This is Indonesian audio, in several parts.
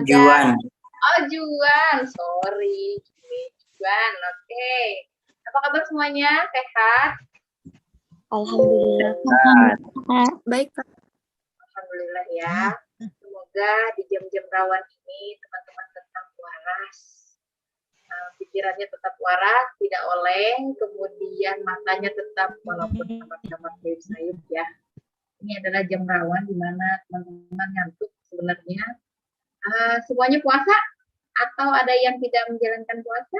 Juan. Oh, Juan. Sorry. Juan, oke. Apa kabar semuanya? Sehat? Alhamdulillah. Baik, Pak. Alhamdulillah ya. Semoga di jam-jam rawan ini teman-teman tetap waras. Pikirannya tetap waras, tidak oleng, kemudian matanya tetap walaupun sama-sama sayup-sayup ya. Ini adalah jam rawan di mana teman-teman ngantuk sebenarnya. Semuanya puasa atau ada yang tidak menjalankan puasa?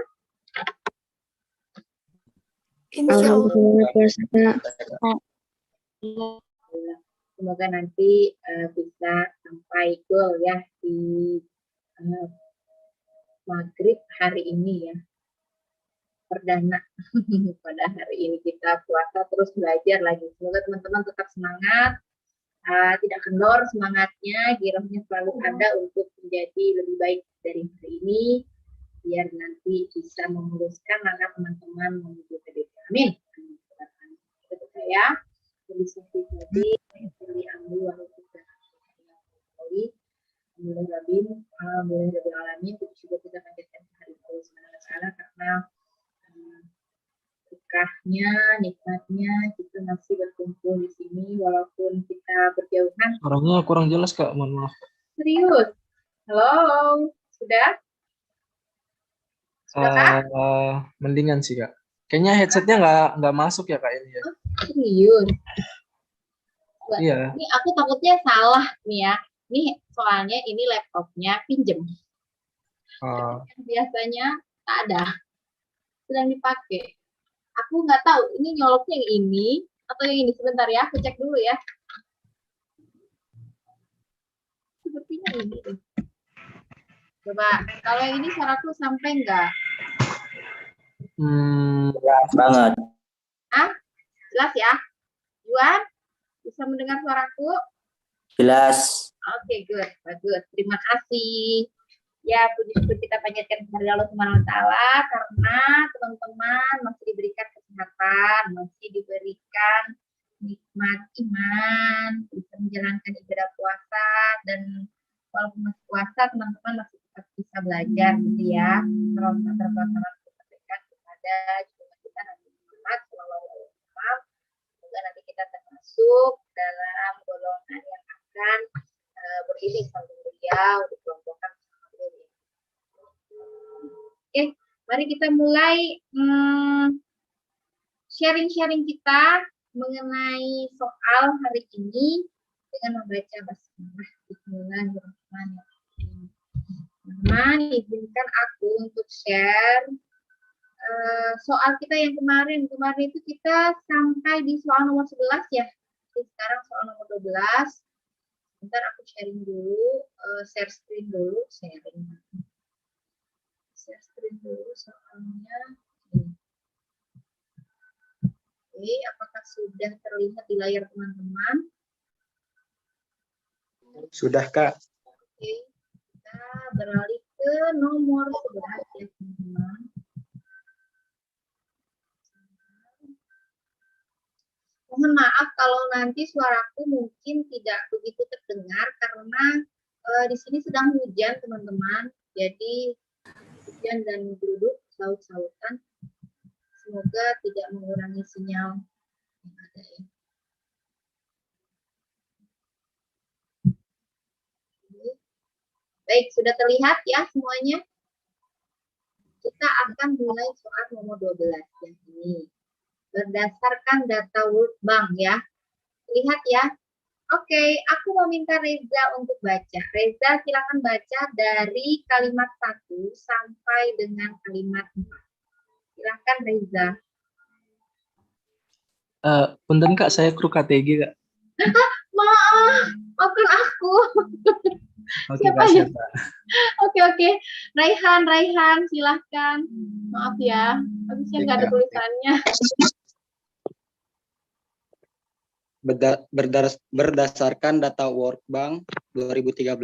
Insya Allah. Semoga nanti bisa sampai goal ya di maghrib hari ini ya. Perdana pada hari ini kita puasa terus belajar lagi. Semoga teman-teman tetap semangat, tidak kendor semangatnya, girohnya selalu ada untuk menjadi lebih baik dari hari ini, biar nanti bisa memuluskan langkah teman-teman menuju PDP. Amin. Itu saya. Bisa jadi pilih ambil walaupun mulai rabin, mulai dari alamin, juga kita panjatkan hari Allah Subhanahu Wa Taala karena berkahnya, nikmatnya kita masih berkumpul di sini walaupun kita berjauhan. Suaranya kurang jelas Kak, mohon maaf. Serius? Halo, sudah? Mendingan sih Kak. Kayaknya headsetnya nggak masuk ya Kak ini ya. Serius? Iya. Ini aku takutnya salah nih ya. Ini soalnya ini laptopnya pinjem. Biasanya tak ada. Sedang dipakai. Aku nggak tahu ini nyoloknya yang ini atau yang ini. Sebentar ya, aku cek dulu ya. Sepertinya ini. Coba, kalau yang ini suaraku sampai nggak? Jelas banget. Jelas ya? Juan, bisa mendengar suaraku? Jelas. Oke, good. Bagus. Terima kasih. Ya, puji syukur kita panjatkan kepada Allah Subhanahu Wa Taala karena teman-teman masih diberikan kesehatan, masih diberikan nikmat iman, bisa menjalankan ibadah puasa, dan walaupun masih puasa, teman-teman masih tetap bisa belajar gitu ya. Terus terpelaksana kita berikan kepada kita Nabi Muhammad SAW. Semoga nanti kita termasuk dalam golongan yang akan beriring sambil beliau dikelompokkan. Oke, mari kita mulai sharing-sharing kita mengenai soal hari ini dengan membaca basmalah. Bismillahirrahmanirrahim. Teman, izinkan aku untuk share soal kita yang kemarin. Kemarin itu kita sampai di soal nomor 11 ya. Jadi sekarang soal nomor 12. Bentar aku sharing dulu, share screen dulu, share screen dulu soalnya. Oke, apakah sudah terlihat di layar teman-teman? Sudah Kak. Oke, kita beralih ke nomor 11 ya teman-teman. Mohon maaf kalau nanti suaraku mungkin tidak begitu terdengar karena di sini sedang hujan teman-teman. Jadi hujan dan duduk saut-sautan. Semoga tidak mengurangi sinyal yang ada ya. Baik, sudah terlihat ya semuanya? Kita akan mulai soal nomor 12 yang ini. Berdasarkan data World Bank ya. Lihat ya. Oke, aku mau minta Reza untuk baca. Reza silakan baca dari kalimat 1 sampai dengan kalimat 4. Silakan Reza. Punten Kak, saya kru KTG Kak. Maafkan aku. Oke, Siapa Kak, ya? siapa? Oke. Raihan, silahkan. Maaf ya, habisnya nggak ada tulisannya. Berdasarkan data World Bank 2013,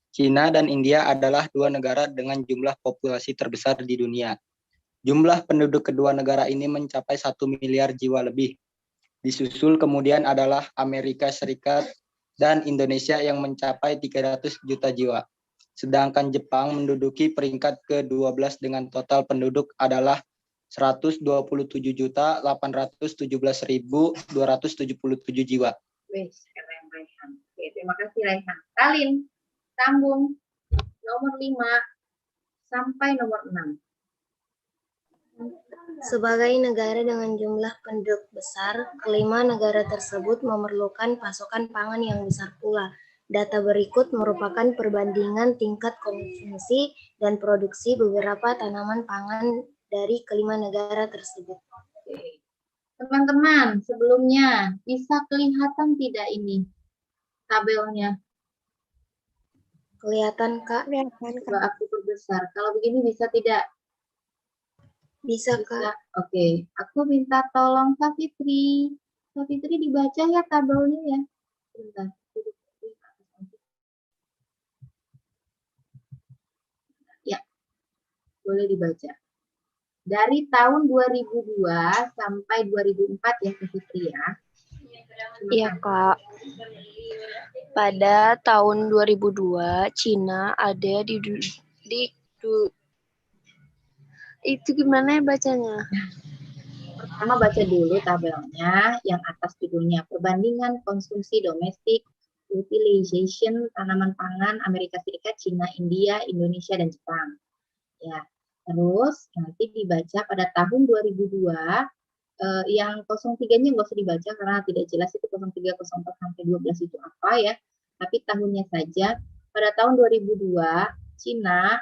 Cina dan India adalah dua negara dengan jumlah populasi terbesar di dunia. Jumlah penduduk kedua negara ini mencapai 1 miliar jiwa lebih. Disusul kemudian adalah Amerika Serikat dan Indonesia yang mencapai 300 juta jiwa. Sedangkan Jepang menduduki peringkat ke-12 dengan total penduduk adalah 127.817.277 jiwa. Wih, keren Raihan. Oke, terima kasih Raihan. Kalin, sambung nomor 5 sampai nomor 6. Sebagai negara dengan jumlah penduduk besar, kelima negara tersebut memerlukan pasokan pangan yang besar pula. Data berikut merupakan perbandingan tingkat konsumsi dan produksi beberapa tanaman pangan dari kelima negara tersebut. Oke. Teman-teman, sebelumnya bisa kelihatan tidak ini tabelnya? Kelihatan, Kak? Kelihatan, Kak. Coba aku perbesar. Kalau begini bisa tidak? Bisa, Bisa. Kak. Oke, aku minta tolong Kak Fitri. Kak Fitri dibaca ya tabelnya ya. Bentar. Ya, boleh dibaca. Dari tahun 2002 sampai 2004 ya Kak Fitri ya. Iya, Kak. Pada tahun 2002, Cina ada itu gimana ya bacanya? Pertama baca dulu tabelnya, yang atas judulnya perbandingan konsumsi domestik, utilization tanaman pangan Amerika Serikat, Cina, India, Indonesia, dan Jepang. Ya, terus nanti dibaca pada tahun 2002, yang 03-nya nggak usah dibaca karena tidak jelas itu 03, 04 sampai 12 itu apa ya. Tapi tahunnya saja, pada tahun 2002 Cina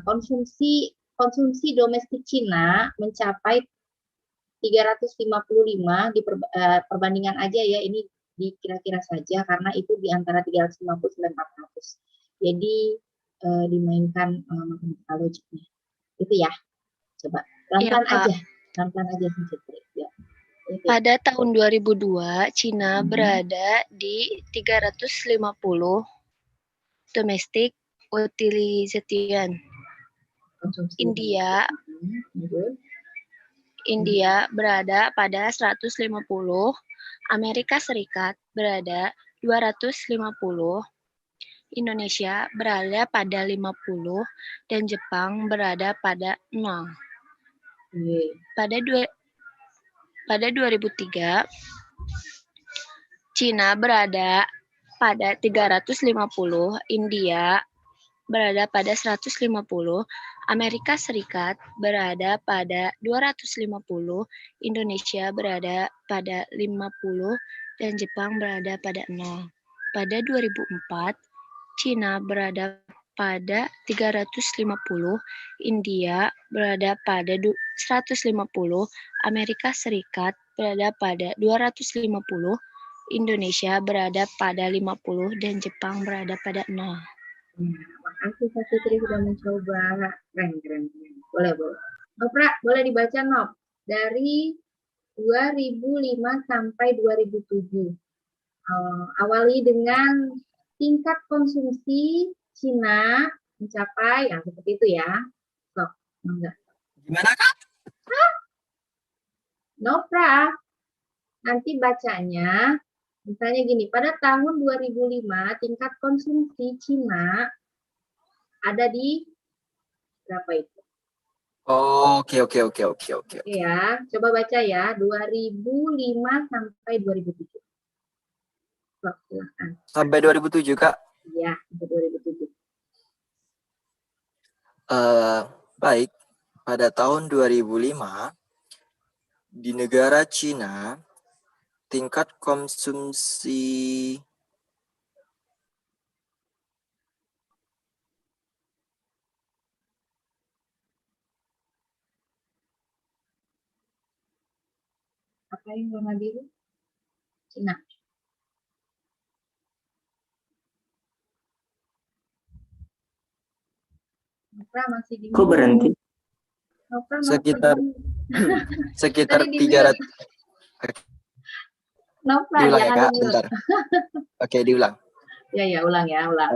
konsumsi domestik Cina mencapai 355 di perbandingan aja ya, ini dikira-kira saja karena itu di antara 350 sampai 400. Jadi dimainkan matematika logiknya. Itu ya. Coba pelan-pelan Ya, aja. Pelan-pelan aja Fitri. Ya. Pada tahun 2002, Cina berada di 350 domestic utilization. Konsumsi. India berada pada 150, Amerika Serikat berada 250, Indonesia berada pada 50, dan Jepang berada pada 0. Pada 2003, Cina berada pada 350, India berada pada 150, Amerika Serikat berada pada 250, Indonesia berada pada 50, dan Jepang berada pada 0. Pada 2004, Cina berada pada 350, India berada pada 150, Amerika Serikat berada pada 250, Indonesia berada pada 50, dan Jepang berada pada 0. Makasih Kak Fitri sudah mencoba. Keren. Boleh. Nopra, boleh dibaca Nop. Dari 2005 sampai 2007. Awali dengan tingkat konsumsi Cina mencapai, seperti itu ya. Sok, enggak. Gimana, Kak? Nopra, nanti bacanya, misalnya gini, pada tahun 2005 tingkat konsumsi Cina ada di berapa itu? Oke. Ya, coba baca ya, 2005 sampai 2007. Silakan. Sampai 2007, Kak. Iya, sampai 2007. Baik, pada tahun 2005, di negara Cina, tingkat konsumsi Apa yang warna biru? Cina. Nopra masih di Kok berhenti? Nopra sekitar Tadi di 300. Nopra, Diulang ya, jangan Kak, di bentar. Oke, diulang. Ya, ulang ya, ulang.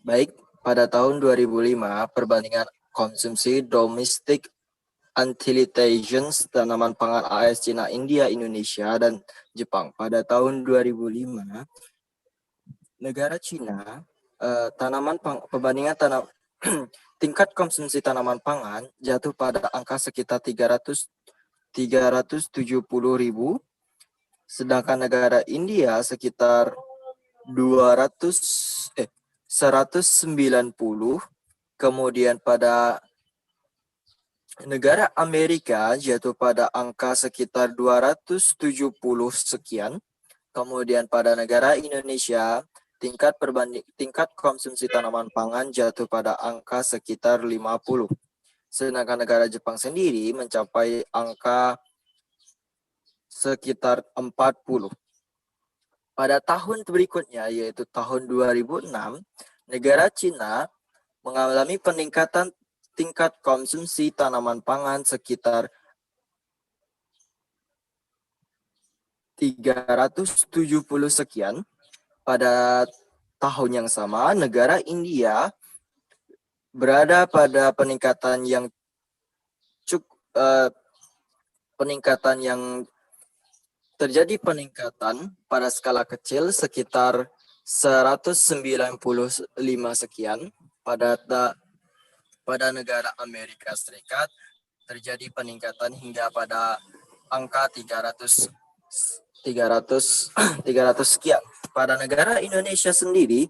Baik, pada tahun 2005, perbandingan konsumsi domestik utilization tanaman pangan AS, Cina, India, Indonesia, dan Jepang. Pada tahun 2005, negara Cina tingkat konsumsi tanaman pangan jatuh pada angka sekitar 370.000, sedangkan negara India sekitar 190, kemudian pada negara Amerika jatuh pada angka sekitar 270 sekian, kemudian pada negara Indonesia tingkat konsumsi tanaman pangan jatuh pada angka sekitar 50. Sedangkan negara Jepang sendiri mencapai angka sekitar 40. Pada tahun berikutnya, yaitu tahun 2006, negara Cina mengalami peningkatan tingkat konsumsi tanaman pangan sekitar 370 sekian. Pada tahun yang sama, negara India berada pada peningkatan yang terjadi peningkatan pada skala kecil sekitar 195 sekian. Pada negara Amerika Serikat terjadi peningkatan hingga pada angka 300 sekian. Pada negara Indonesia sendiri,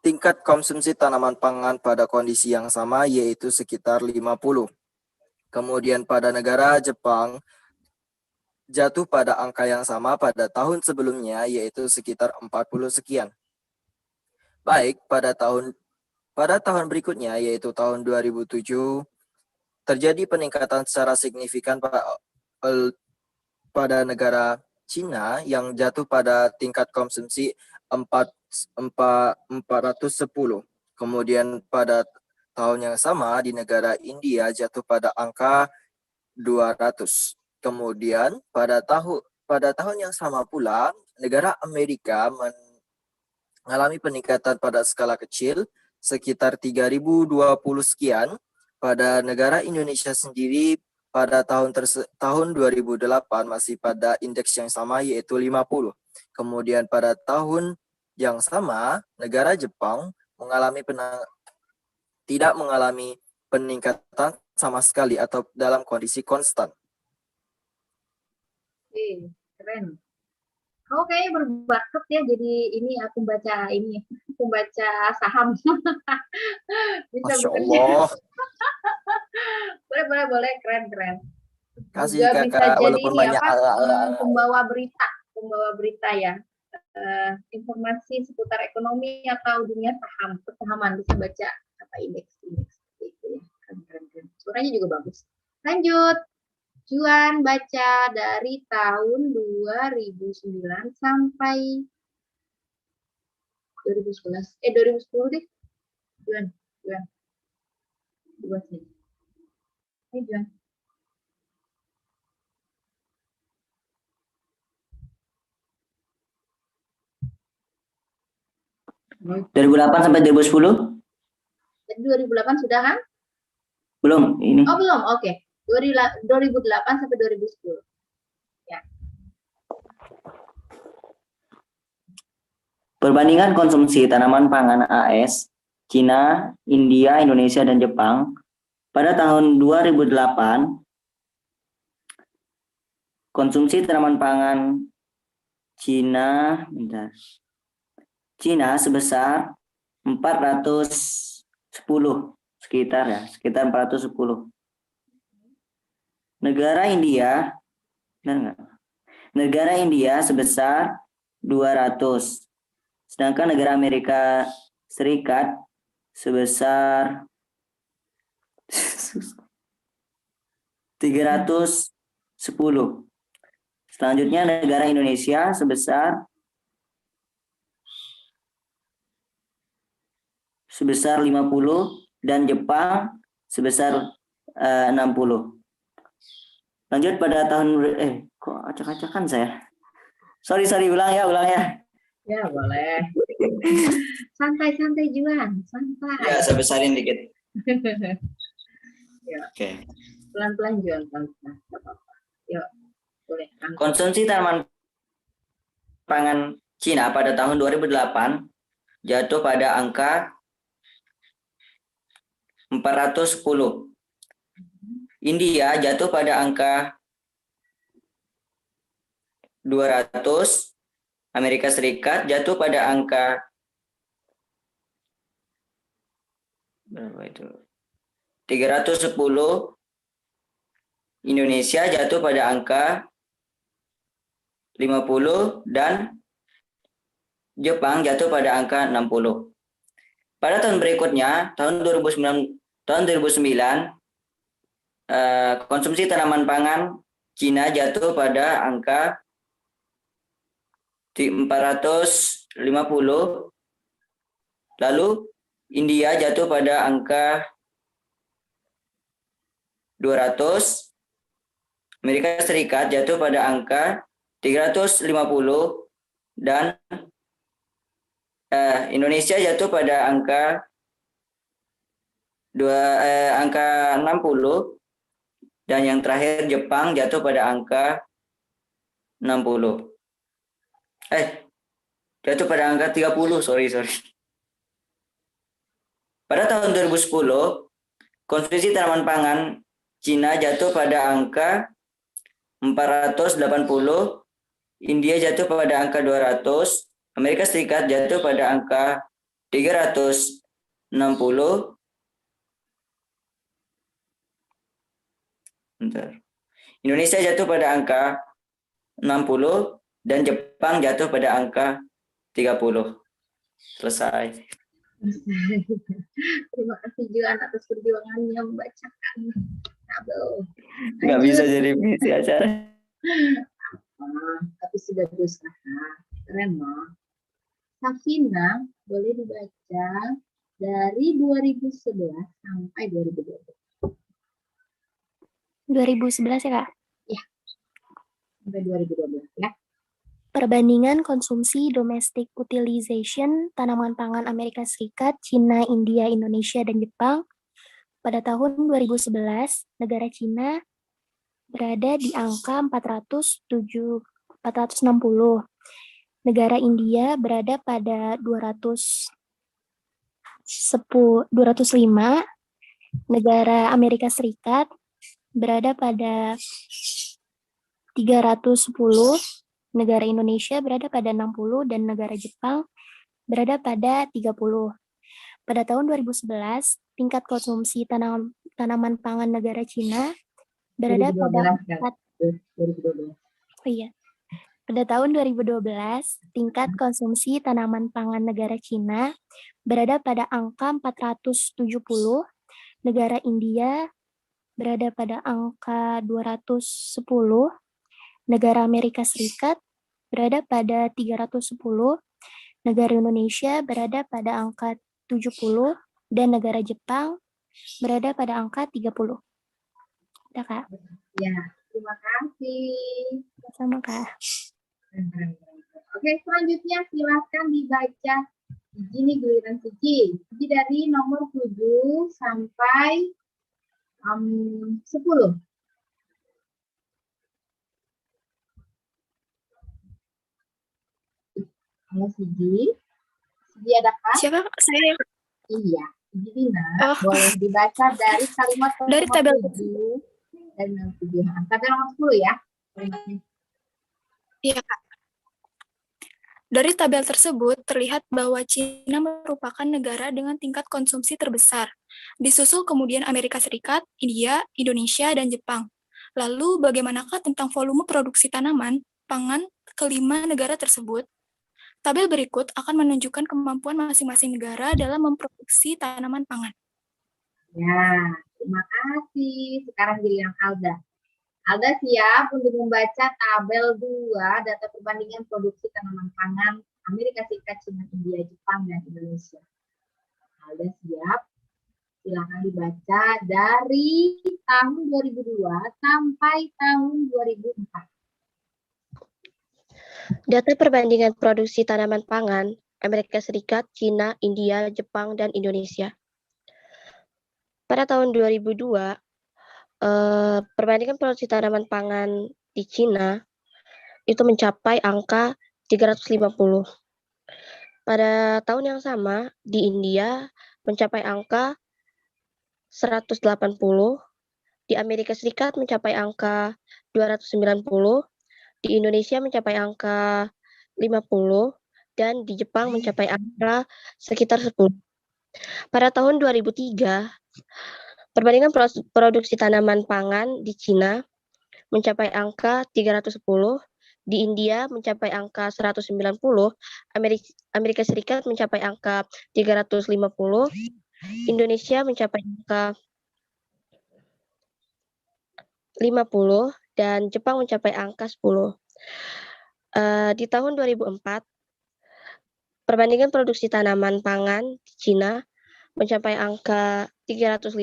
tingkat konsumsi tanaman pangan pada kondisi yang sama yaitu sekitar 50. Kemudian pada negara Jepang jatuh pada angka yang sama pada tahun sebelumnya yaitu sekitar 40 sekian. Baik, pada tahun berikutnya yaitu tahun 2007 terjadi peningkatan secara signifikan pada negara Cina yang jatuh pada tingkat konsumsi 410. Kemudian pada tahun yang sama di negara India jatuh pada angka 200. Kemudian pada tahun yang sama pula negara Amerika mengalami peningkatan pada skala kecil sekitar 3.020 sekian. Pada negara Indonesia sendiri pada tahun 2008 masih pada indeks yang sama yaitu 50. Kemudian pada tahun yang sama negara Jepang tidak mengalami peningkatan sama sekali atau dalam kondisi konstan. Keren. Kamu kayaknya berbakat ya jadi pembaca saham. Bisa Masya bekerja. Allah. Boleh, keren. Kasih Juga bisa kakak, jadi walaupun ini banyak pembawa berita ya. Informasi seputar ekonomi atau dunia persahaman bisa baca indeks seperti itu ya. Keren. Suaranya juga bagus. Lanjut. Juan baca dari tahun 2009 sampai 2011. 2010 deh. Juan. Buat sini. Ini Juan. 2008 sampai 2010? Jadi 2008 sudah kan? Belum, ini. Oh, belum. Oke. 2008 sampai 2010. Ya. Perbandingan konsumsi tanaman pangan AS, Cina, India, Indonesia, dan Jepang pada tahun 2008, konsumsi tanaman pangan Cina sebesar 410, sekitar 410. Negara India sebesar 200. Sedangkan negara Amerika Serikat sebesar 310. Selanjutnya negara Indonesia sebesar 50 dan Jepang sebesar 60. Lanjut pada tahun kok acak-acakan saya. Sorry, ulang ya. Ya, boleh. Santai Juan, santai. Ya, saya besarin dikit. Ya. Oke. Pelan-pelan Juan, pelan-pelan. Enggak apa-apa. Yuk, boleh. Konsumsi tanaman pangan Cina pada tahun 2008 jatuh pada angka 410. India jatuh pada angka 200. Amerika Serikat jatuh pada angka berapa itu? 310. Indonesia jatuh pada angka 50 dan Jepang jatuh pada angka 60. Pada tahun berikutnya, tahun 2009, konsumsi tanaman pangan Cina jatuh pada angka 450. Lalu India jatuh pada angka 200. Amerika Serikat jatuh pada angka 350 dan Indonesia jatuh pada angka 60 dan yang terakhir Jepang jatuh pada angka 60. Jatuh pada angka 30, sorry. Pada tahun 2010, konsumsi tanaman pangan Cina jatuh pada angka 480, India jatuh pada angka 200, Amerika Serikat jatuh pada angka 360. Indonesia jatuh pada angka 60 dan Jepang jatuh pada angka 30. Selesai. Terima kasih Joan atas perjuangannya membacakan tabel. Nggak bisa jadi visi acara. Tapi sudah berusaha. Keren loh. Safina boleh dibaca dari 2011 sampai 2012. 2011 ya, Kak? Ya, sampai 2012 ya. Perbandingan konsumsi domestic utilization tanaman pangan Amerika Serikat, Cina, India, Indonesia, dan Jepang. Pada tahun 2011, negara Cina berada di angka 460. Negara India berada pada 205. Negara Amerika Serikat berada pada 310. Negara Indonesia berada pada 60 dan negara Jepang berada pada 30. Pada tahun 2011, tingkat konsumsi tanaman pangan negara Cina berada pada 2012. Pada tahun 2012, tingkat konsumsi tanaman pangan negara Cina berada pada angka 470, negara India berada pada angka 210, negara Amerika Serikat berada pada 310, negara Indonesia berada pada angka 70, dan negara Jepang berada pada angka 30. Udah, Kak? Ya, terima kasih. Sama, Kak. Oke, selanjutnya silakan dibaca. Ini giliran Suci. Suci dari nomor 7 sampai 10. Halo Suci. Suci ada Kak? Siapa? Saya. Iya. Suci Dina. Oh. Boleh dibaca dari kalimat Dari tabel 7 dan 7. Sampai nomor 10 ya. Iya, Kak. Dari tabel tersebut terlihat bahwa Cina merupakan negara dengan tingkat konsumsi terbesar. Disusul kemudian Amerika Serikat, India, Indonesia, dan Jepang. Lalu bagaimanakah tentang volume produksi tanaman pangan kelima negara tersebut? Tabel berikut akan menunjukkan kemampuan masing-masing negara dalam memproduksi tanaman pangan. Ya, terima kasih. Sekarang giliran Alda. Alda siap untuk membaca tabel 2 data perbandingan produksi tanaman pangan Amerika Serikat, Cina, India, Jepang, dan Indonesia. Alda siap. Silakan dibaca dari tahun 2002 sampai tahun 2004. Data perbandingan produksi tanaman pangan Amerika Serikat, Cina, India, Jepang, dan Indonesia. Pada tahun 2002, perbandingan produksi tanaman pangan di Cina itu mencapai angka 350. Pada tahun yang sama, di India mencapai angka 180, di Amerika Serikat mencapai angka 290, di Indonesia mencapai angka 50, dan di Jepang mencapai angka sekitar 10. Pada tahun 2003, perbandingan produksi tanaman pangan di Cina mencapai angka 310, di India mencapai angka 190, Amerika Serikat mencapai angka 350, Indonesia mencapai angka 50, dan Jepang mencapai angka 10. Di tahun 2004, perbandingan produksi tanaman pangan di Cina mencapai angka 350,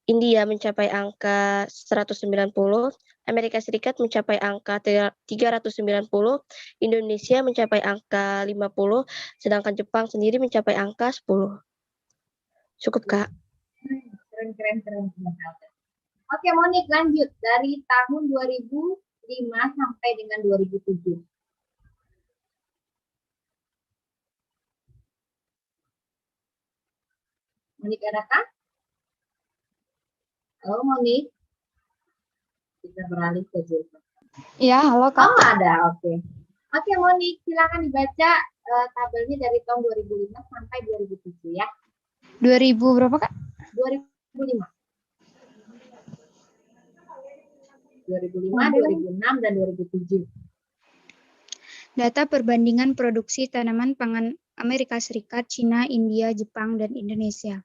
India mencapai angka 190, Amerika Serikat mencapai angka 390, Indonesia mencapai angka 50, sedangkan Jepang sendiri mencapai angka 10. Cukup, Kak. Keren. Oke, Monik, lanjut. Dari tahun 2005 sampai dengan 2007. Monik, adakah? Halo, Monik. Kita beralih ke Zulfa. Iya, halo Kak. Oh, ada. Oke. Oke, Monik, silakan dibaca tabelnya dari tahun 2005 sampai 2007 ya. 2000 berapa, Kak? 2005. 2005, 2006, dan 2007. Data perbandingan produksi tanaman pangan Amerika Serikat, Cina, India, Jepang, dan Indonesia.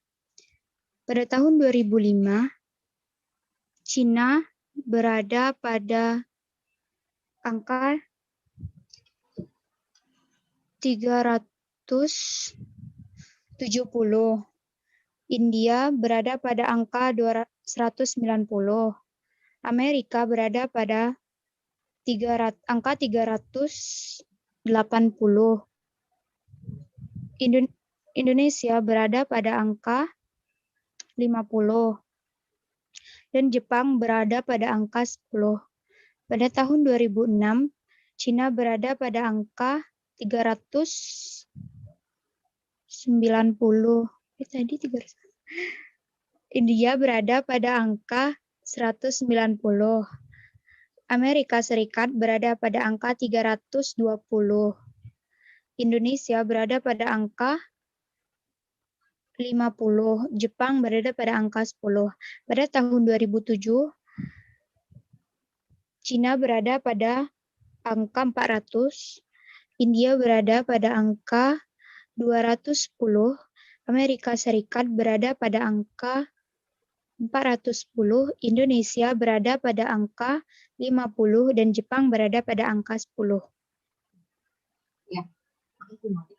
Pada tahun 2005, Cina berada pada angka 370. India berada pada angka 190. Amerika berada pada angka 380. Indonesia berada pada angka 50. Dan Jepang berada pada angka 10. Pada tahun 2006, Cina berada pada angka 390. Tadi 300. India berada pada angka 190. Amerika Serikat berada pada angka 320. Indonesia berada pada angka 50. Jepang berada pada angka 10. Pada tahun 2007, Cina berada pada angka 400. India berada pada angka 210. Amerika Serikat berada pada angka 410. Indonesia berada pada angka 50. Dan Jepang berada pada angka 10. Ya, makasih, Monik.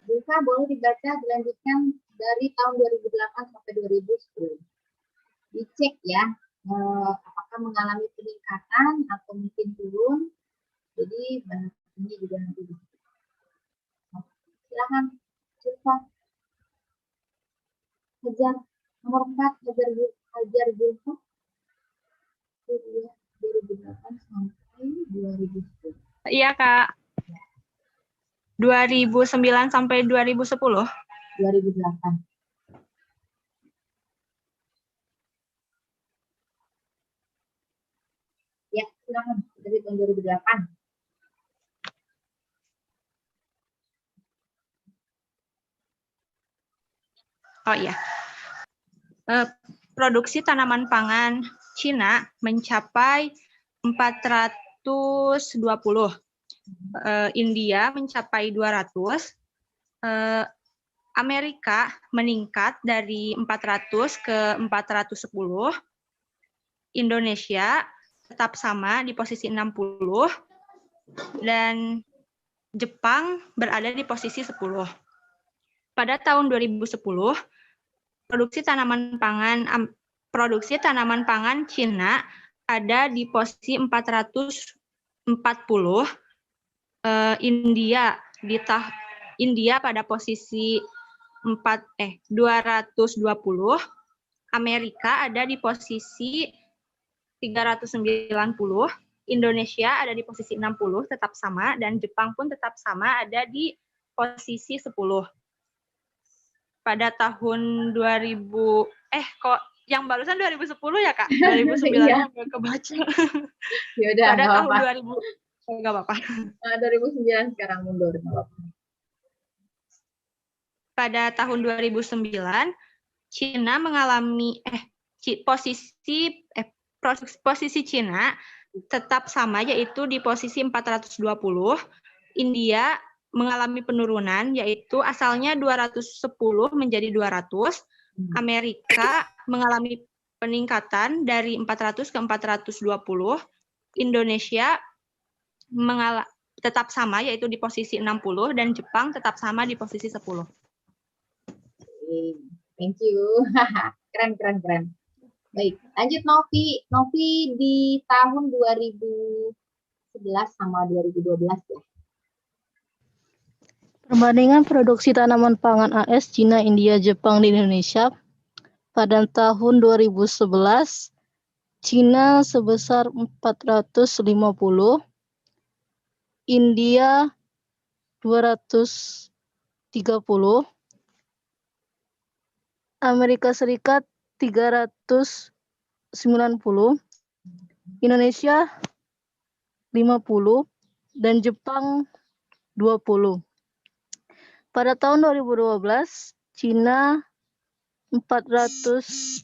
Zulfa, boleh dibaca dilanjutkan dari tahun 2008 sampai 2010. Dicek ya, apakah mengalami peningkatan atau mungkin turun. Jadi bahas ini juga nanti bisa. Silakan, Zulfa. Nomor 4, Hajar Zulfa. 2008 sampai 2010. Iya, Kak. 2009 sampai 2010. 2008. Ya, silakan dari tahun 2008. Oh iya. Produksi tanaman pangan Cina mencapai 420. India mencapai 200. Amerika meningkat dari 400 ke 410. Indonesia tetap sama di posisi 60. Dan Jepang berada di posisi 10. Pada tahun 2010, produksi tanaman pangan Cina ada di posisi 440. India pada posisi 220. Amerika ada di posisi 390. Indonesia ada di posisi 60, tetap sama, dan Jepang pun tetap sama, ada di posisi 10. Pada tahun 2000, kok yang barusan 2010 ya, Kak? 2009 Iya. nggak kebaca. Ya udah, Pada nggak tahun apa-apa. 2000, nggak apa-apa. 2009 sekarang mundur, nggak apa-apa. Pada tahun 2009, Cina mengalami posisi Cina tetap sama, yaitu di posisi 420. India mengalami penurunan, yaitu asalnya 210 menjadi 200. Amerika mengalami peningkatan dari 400 ke 420. Indonesia tetap sama, yaitu di posisi 60, dan Jepang tetap sama di posisi 10. Thank you. Keren. Baik, lanjut Novi. Novi di tahun 2011 sama 2012 ya. Perbandingan produksi tanaman pangan AS, Cina, India, Jepang di Indonesia pada tahun 2011, Cina sebesar 450, India 230, Amerika Serikat 390, Indonesia 50, dan Jepang 20. Pada tahun 2012, Cina 480,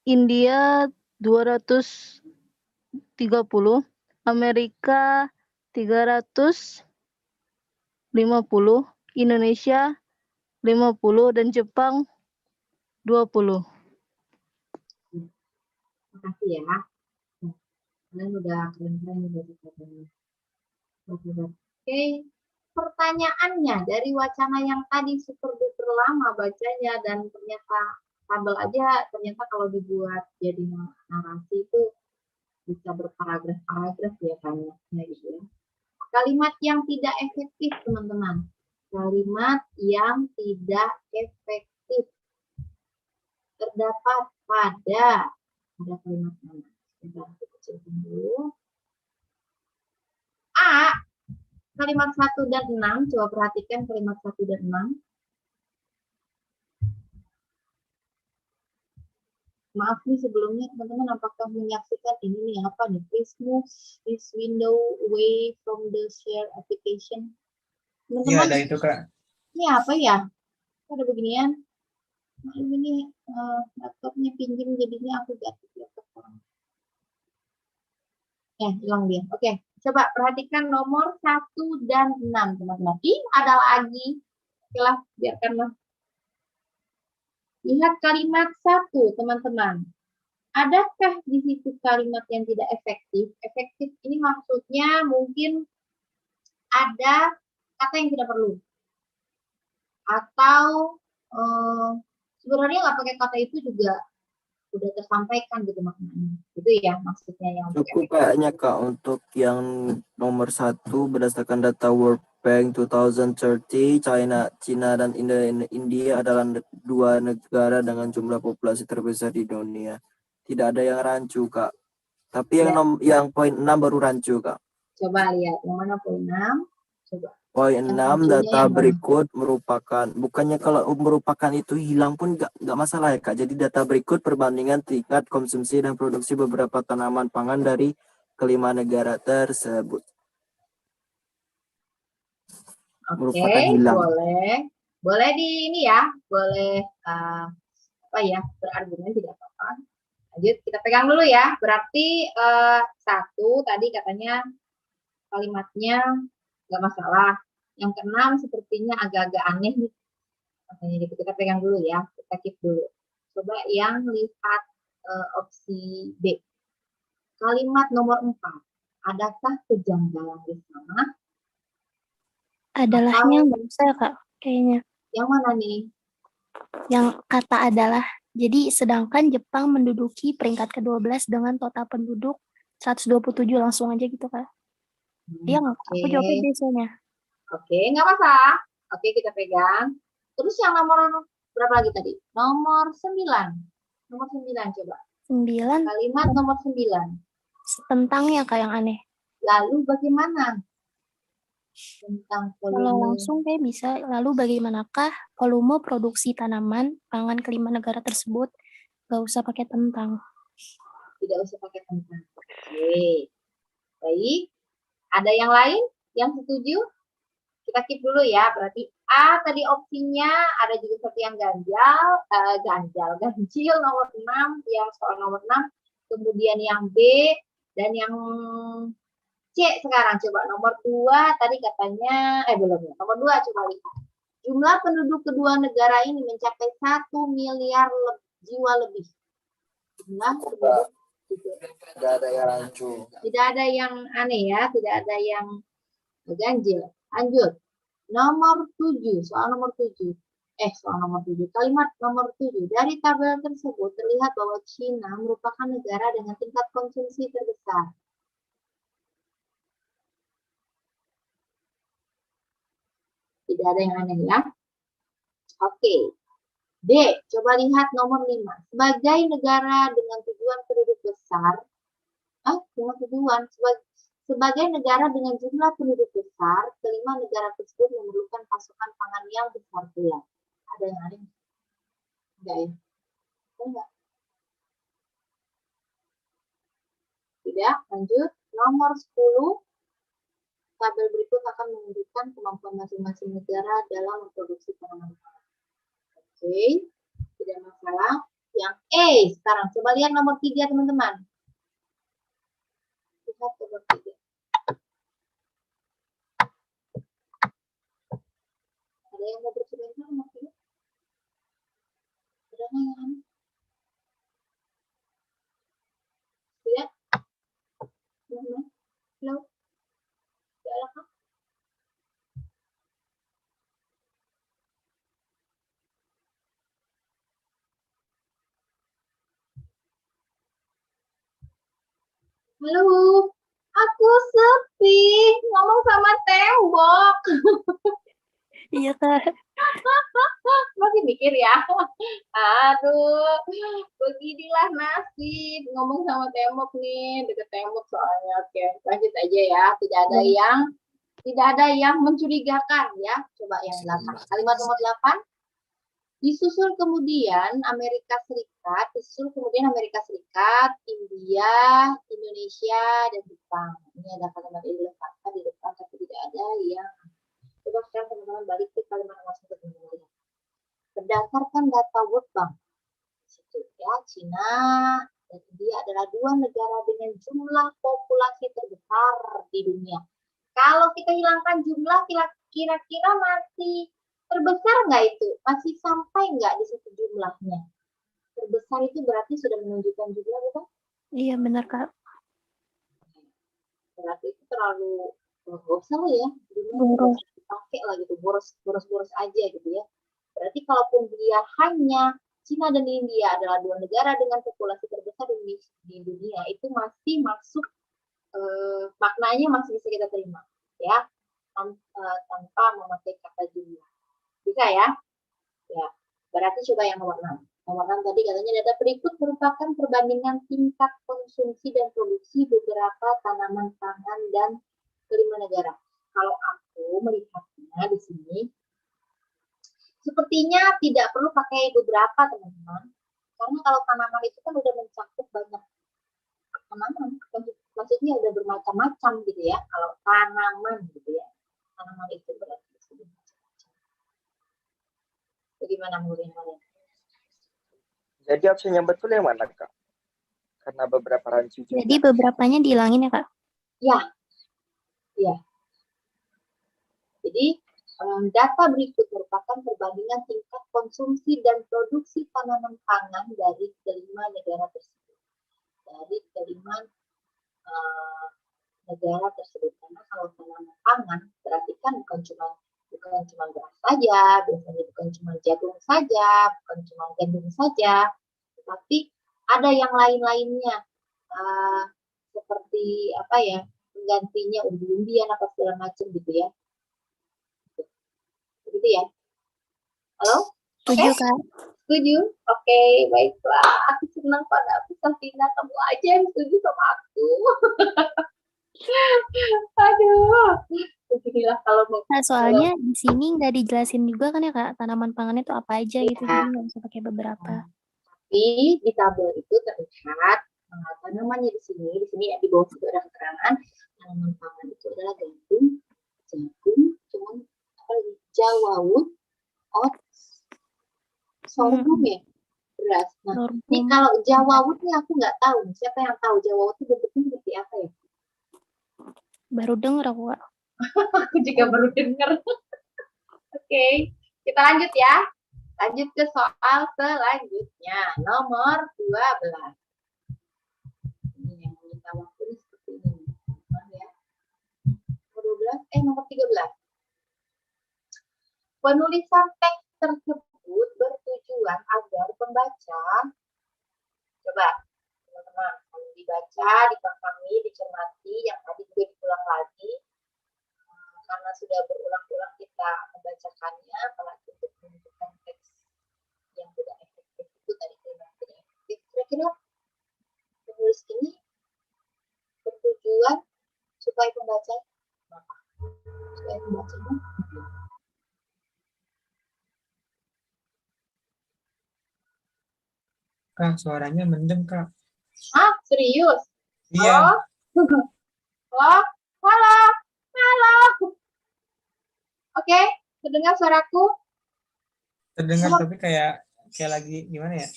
India 230, Amerika 350, Indonesia 50, dan Jepang 20. Makasih ya. Kalian udah keren-keren dari katanya. Oke, pertanyaannya dari wacana yang tadi super duper lama bacanya dan ternyata tabel aja ternyata kalau dibuat jadi narasi itu bisa berparagraf-paragraf ya banyaknya gitu ya. Kalimat yang tidak efektif teman-teman. Kalimat yang tidak efektif terdapat pada kalimat mana? Sebentar, aku kecilkan dulu. A, kalimat 1 dan 6, coba perhatikan kalimat 1 dan 6. Maaf nih sebelumnya teman-teman, apakah menyaksikan ini nih apa nih? Please move this window away from the share application. Iya, ada itu, Kak. Ini apa ya? Ada beginian. Nah, ini laptopnya pinjam jadinya aku ganti laptop orang. Hilang dia. Oke. Coba perhatikan nomor 1 dan 6, teman-teman. Ada lagi. Okelah, biarkanlah. Lihat kalimat 1, teman-teman. Adakah di situ kalimat yang tidak efektif? Efektif ini maksudnya mungkin ada kata yang tidak perlu. Atau sebenarnya nggak pakai kata itu juga udah tersampaikan gitu maknanya. Itu ya maksudnya yang cukup kayaknya Kak untuk yang nomor 1 berdasarkan data World Bank 2030, China dan India adalah 2 negara dengan jumlah populasi terbesar di dunia. Tidak ada yang rancu Kak. Tapi yang poin 6 baru rancu Kak. Coba lihat yang mana poin 6. Coba. Poin 6 data berikut merupakan, bukannya kalau merupakan itu hilang pun nggak masalah ya Kak. Jadi data berikut perbandingan tingkat konsumsi dan produksi beberapa tanaman pangan dari kelima negara tersebut. Oke, boleh di ini ya, boleh berargumen tidak apa-apa. Lanjut, kita pegang dulu ya. Berarti 1 tadi katanya kalimatnya nggak masalah. Yang ke-6 sepertinya agak-agak aneh nih. Katanya gitu, kita pegang dulu ya, kita keep dulu. Coba yang lihat opsi B. Kalimat nomor 4. Adakah kejanggalan di sana? Adalahnya nggak usah Kak, kayaknya. Yang mana nih? Yang kata adalah. Jadi sedangkan Jepang menduduki peringkat ke-12 dengan total penduduk 127 langsung aja gitu Kak. Iya nggak? Aku jawabnya biasanya. Oke, nggak masalah. Oke, kita pegang. Terus yang nomor berapa lagi tadi? Nomor 9. Nomor 9 coba. 9. Kalimat nomor 9. Tentangnya Kak yang aneh. Lalu bagaimana? Tentang Kalau volume. langsung kayak bisa, lalu bagaimanakah volume produksi tanaman pangan kelima negara tersebut? Gak usah pakai tentang. Tidak usah pakai tentang. Oke. Baik. Ada yang lain yang setuju? Kita keep dulu ya. Berarti A tadi opsinya, ada juga satu yang ganjil nomor 6, yang soal nomor 6. Kemudian yang B dan yang C sekarang. Coba nomor 2 tadi katanya, belum ya. Nomor 2 coba lihat. Jumlah penduduk kedua negara ini mencapai 1 miliar jiwa lebih. Jumlah penduduk Tidak ada yang rancu. tidak ada yang aneh ya, tidak ada yang ganjil. Lanjut. Nomor 7, soal nomor 7. Soal nomor 7. Kalimat nomor 7. Dari tabel tersebut terlihat bahwa Cina merupakan negara dengan tingkat konsumsi terbesar. Tidak ada yang aneh ya. Oke. D, coba lihat nomor 5. Sebagai negara dengan tujuan penduduk besar, sebagai negara dengan jumlah penduduk besar, kelima negara tersebut memerlukan pasokan pangan yang besar pula. Ada yang aneh? Enggak ya? Enggak. Tidak, lanjut. Nomor 10. Tabel berikut akan menunjukkan kemampuan masing-masing negara dalam memproduksi tanaman pangan. Oke, tidak masalah. Yang A sekarang. Coba lihat nomor 3 teman-teman. Lihat nomor 3. Ada yang mau berkomentar nomor 3? Ada nggak yang aneh? Lihat. Halo. Tidak ada. Halo, aku sepi, ngomong sama tembok. Iya Kak. Masih mikir ya? Aduh, beginilah nasib ngomong sama tembok nih, deket tembok soalnya. Oke, lanjut aja ya. Tidak ada yang mencurigakan ya. Coba yang 8. Kalimat nomor 8. Disusul kemudian Amerika Serikat, India, Indonesia, dan Jepang. Ini ada kalimat ilmiah di depan, tapi tidak ada yang. Coba sekarang teman-teman balik ke kalimat nomor 1 teman-teman. Berdasarkan data World Bank, ya, Cina dan India adalah dua negara dengan jumlah populasi terbesar di dunia. Kalau kita hilangkan jumlah, kira-kira masih terbesar nggak itu? Masih sampai nggak di situ jumlahnya? Terbesar itu berarti sudah menunjukkan jumlah, bukan? Iya benar Kak. Berarti itu terlalu boros lah ya. Boros. Dipakai lah gitu, boros aja gitu ya. Berarti kalaupun dia hanya Cina dan India adalah dua negara dengan populasi terbesar di dunia, itu masih masuk, maknanya masih bisa kita terima ya, tanpa memakai kata jumlah. Bisa ya? Ya. Berarti coba yang nomor 6. Nomor 6 tadi katanya data berikut merupakan perbandingan tingkat konsumsi dan produksi beberapa tanaman pangan dan kelima negara. Kalau aku melihatnya di sini, sepertinya tidak perlu pakai beberapa teman-teman, karena kalau tanaman itu kan udah mencakup banyak tanaman, maksudnya udah bermacam-macam gitu ya. Kalau tanaman gitu ya, tanaman itu berarti sudah macam-macam. Bagaimana menurut kalian? Jadi opsi yang betul yang mana, Kak? Karena beberapa rancu juga. Jadi beberapanya dihilangin ya Kak? Ya. Jadi data berikut merupakan perbandingan tingkat konsumsi dan produksi tanaman pangan dari kelima negara tersebut. Karena kalau tanaman pangan berarti kan bukan cuma beras saja, biasanya bukan cuma jagung saja, bukan cuma gandum saja, tapi ada yang lain-lainnya, seperti apa ya, penggantinya umbi-umbian apa segala macam gitu ya. Begitu ya. Halo? Setuju Kak. Setuju? Oke, baiklah. Aku senang pada aku, Safina. Kamu aja yang setuju sama aku. Aduh. Beginilah kalau mau. Nah, soalnya di sini nggak dijelasin juga kan ya Kak, tanaman pangan itu apa aja gitu, Ya, jadi nggak bisa pakai beberapa. tapi di tabel itu terlihat tanamannya di sini di bawah situ ada keterangan tanaman pangan itu adalah gandum, jagung, cuman apa lagi? Jawawut, oats, sorghum ya, beras. Nah, ini kalau jawawut nih aku nggak tahu. Siapa yang tahu jawawut itu bentuknya seperti apa ya? Baru denger aku Kak. Aku juga baru dengar. Oke, kita lanjut ya. Lanjut ke soal selanjutnya. Nomor 12. Ini yang menyita waktu ini seperti ini. Ya. Nomor 13. Penulisan teks tersebut bertujuan agar pembaca, coba teman-teman, kalau dibaca, dipahami, dicermati, yang tadi juga diulang lagi, karena sudah berulang-ulang kita membacakannya, apalagi untuk menunjukkan teks yang tidak efektif itu tadi tidak efektif. Kira-kira penulis ini bertujuan supaya pembaca apa? Supaya pembacanya Kak, suaranya mendem, Kak. Serius? Iya. Halo? Halo? Halo? Oke, terdengar suaraku? Terdengar tapi kayak lagi gimana ya?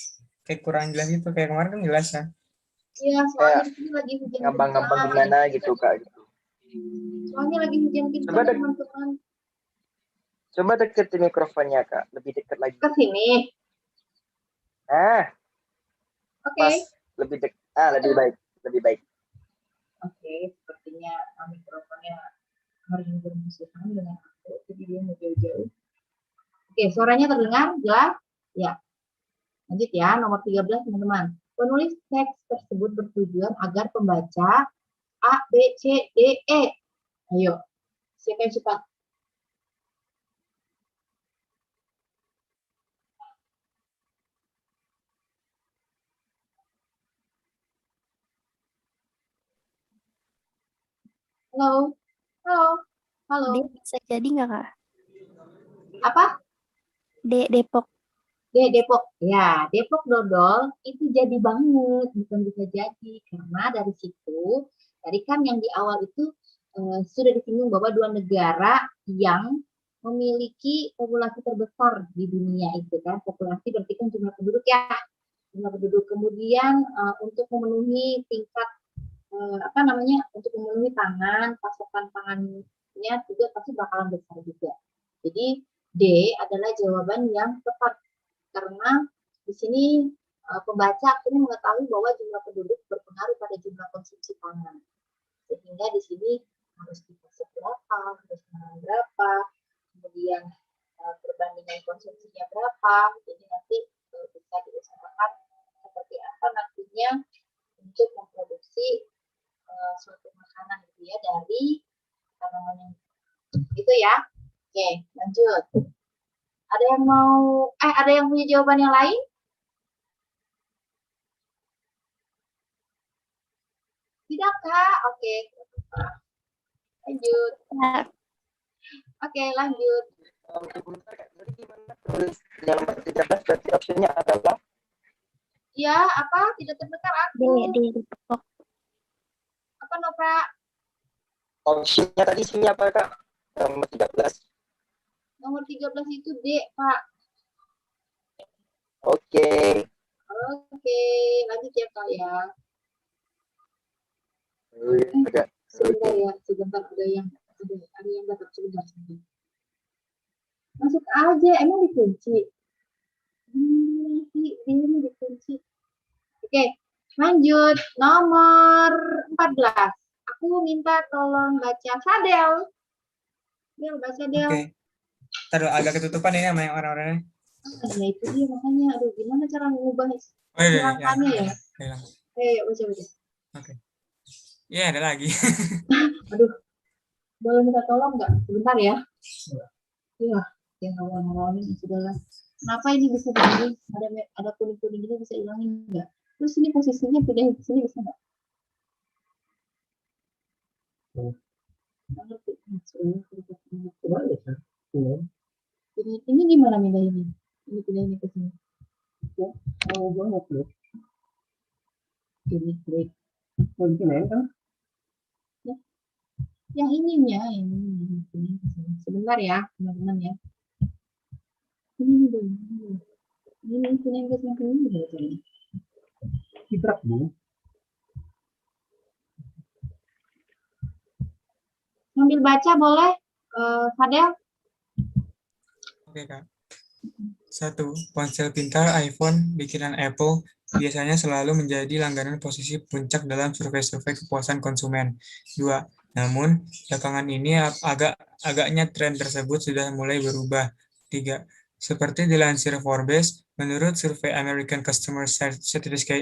Kayak kurang jelas gitu. Kayak kemarin kan jelas ya. Iya, soalnya di sini lagi hujan. Ngambang-ngambang gimana gitu, Kak. Soalnya lagi hujan gitu, teman-teman. Coba deketin mikrofonnya, Kak. Lebih dekat lagi. Ke sini. Oke. Lebih baik. Lebih baik. Oke, sepertinya mikrofonnya harus bermusuhan dengan aku, jadi dia mau jauh-jauh. Oke, suaranya terdengar jelas? Ya. Lanjut ya, nomor 13 teman-teman. Penulis teks tersebut bertujuan agar pembaca A, B, C, D, E. Ayo, siapa yang cepat? Halo, halo, halo. D bisa jadi nggak Kak? Apa? Depok. Depok. Ya, Depok dodol itu jadi banget, bukan bisa jadi. Karena dari situ, tadi kan yang di awal itu sudah disinggung bahwa dua negara yang memiliki populasi terbesar di dunia itu kan. Populasi berarti kan jumlah penduduk ya. Jumlah penduduk. Kemudian untuk memenuhi tingkat untuk memenuhi pangan, pasokan pangannya juga pasti bakalan besar juga. Jadi D adalah jawaban yang tepat karena di sini pembaca akhirnya mengetahui bahwa jumlah penduduk berpengaruh pada jumlah konsumsi pangan. Sehingga di sini harus dipasok berapa, harus pangan berapa, kemudian perbandingan konsumsinya berapa. Jadi nanti bisa diusahakan seperti apa nantinya untuk memproduksi suatu makanan gitu ya dari tanaman yang gitu ya. Oke, lanjut. Ada yang punya jawaban yang lain? Tidak, Kak? Oke. Lanjut. Oke, lanjut. Yang nomor 13 berarti opsinya adalah Ya, apa? Tidak terdengar aku. Depok. Apa, Nopra? opsinya tadi isinya apa, Kak? Nomor 13. Nomor 13 itu D, Pak. Oke. Oke, lanjut ya, Kak ya. Sebentar ada yang dapat sebentar. Masuk aja, emang dikunci. Ini dikunci. Oke, lanjut nomor 14. Aku minta tolong baca Sadel. Del, baca Del. Oke. Taruh agak ketutupan ini sama yang orang-orangnya. Ya itu dia makanya. Aduh, gimana cara mengubah langkahnya ya? Baca. Oke. Iya, ada lagi. Aduh, boleh minta tolong nggak? Sebentar ya. Iya, yang awal-awalnya sudahlah. Kenapa ini bisa begini? Ada kuning-kuning gini bisa hilangin nggak? Terus ini posisinya pindahin ke sini bisa nggak? Nggak ngerti. Ini gimana pindahinnya? Ini pindahinnya ke sini. Ya, mau banget loh. Ini klik. Ya. Yang ininya, ini. Sebentar ya, teman-teman ya. Ini dulu. Ini pindahin ke sini. Diterak dulu. Sambil baca boleh, Fadel? Oke, Kak. 1. Ponsel pintar iPhone bikinan Apple biasanya selalu menjadi langganan posisi puncak dalam survei-survei kepuasan konsumen. 2. Namun, belakangan ini agaknya tren tersebut sudah mulai berubah. 3. Seperti dilansir Forbes, menurut survei American Customer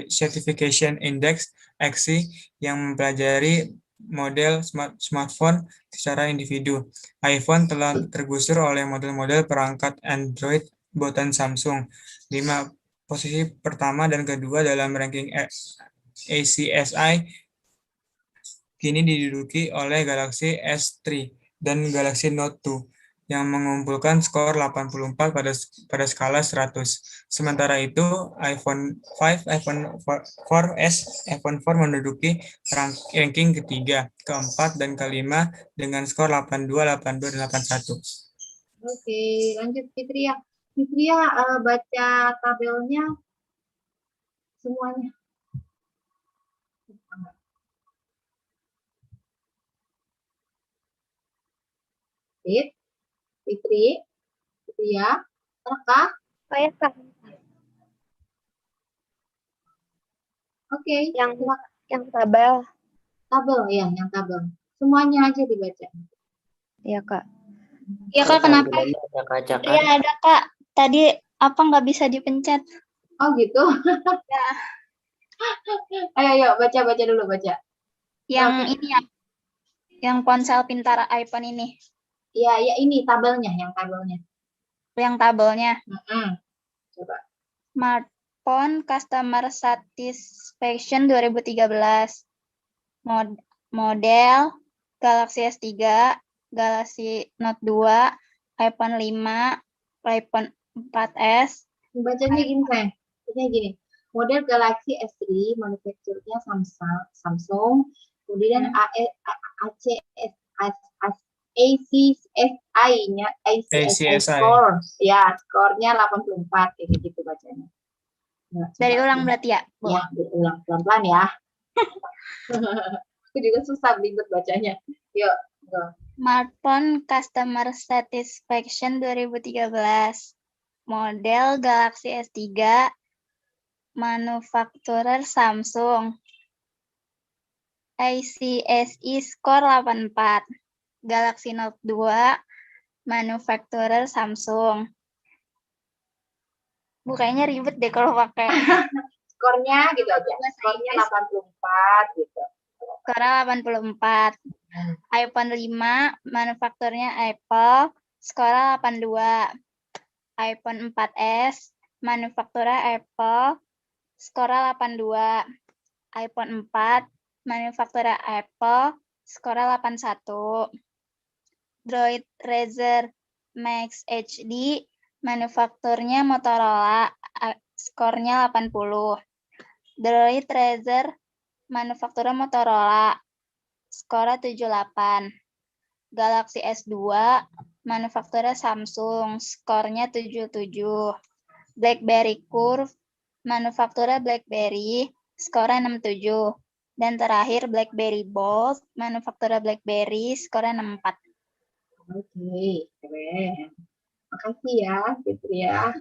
Certification Index (ACSI) yang mempelajari model smartphone secara individu, iPhone telah tergusur oleh model-model perangkat Android buatan Samsung. 5. Posisi pertama dan kedua dalam ranking ACSI kini diduduki oleh Galaxy S3 dan Galaxy Note 2 yang mengumpulkan skor 84 pada skala 100. Sementara itu, iPhone 5, iPhone 4S, iPhone 4 menduduki ranking ketiga, keempat, dan kelima dengan skor 82, 82, dan 81. Oke, lanjut Fitria. Fitria baca tabelnya semuanya. Fitri, Fitria, Raka. Saya Kak. Oke. Yang tabel. Tabel ya, yang tabel. Semuanya aja dibaca. Iya Kak. Iya Kak, kenapa? Iya, ada Kak. Tadi apa nggak bisa dipencet? Oh gitu. Ya. Ayo baca dulu baca. Yang ini ya. Yang ponsel pintar iPhone ini. Iya, ini tabelnya, yang tabelnya. Yang tabelnya. Coba. Smartphone Customer Satisfaction 2013. Model Galaxy S3, Galaxy Note 2, iPhone 5, iPhone 4S. Bacanya gini, sayang. Bacanya gini. Model Galaxy S3 manufakturnya Samsung, kemudian ACSI-nya score, ya skornya 84 kayak gitu bacanya. Nah, dari ulang berarti ya? Ya, ulang pelan-pelan ya. Aku juga susah belibet bacanya. Yuk. Smartphone Customer Satisfaction 2013. Model Galaxy S3, manufakturer Samsung. ACSI skor 84. Galaxy Note 2, manufakturer Samsung. Bukannya ribet deh kalau pakai. Skornya gitu aja. Skornya 84 gitu. Skornya 84. iPhone 5, manufakturnya Apple, skornya 82. iPhone 4S, manufakturnya Apple, skornya 82. iPhone 4, manufakturnya Apple, skornya 81. Droid Razer Max HD, manufakturnya Motorola, skornya 80. Droid Razer, manufakturnya Motorola, skornya 78. Galaxy S2, manufakturnya Samsung, skornya 77. BlackBerry Curve, manufakturnya BlackBerry, skornya 67. Dan terakhir BlackBerry Bold, manufakturnya BlackBerry, skornya 64. Oke, keren. Makasih ya, Fitri ya.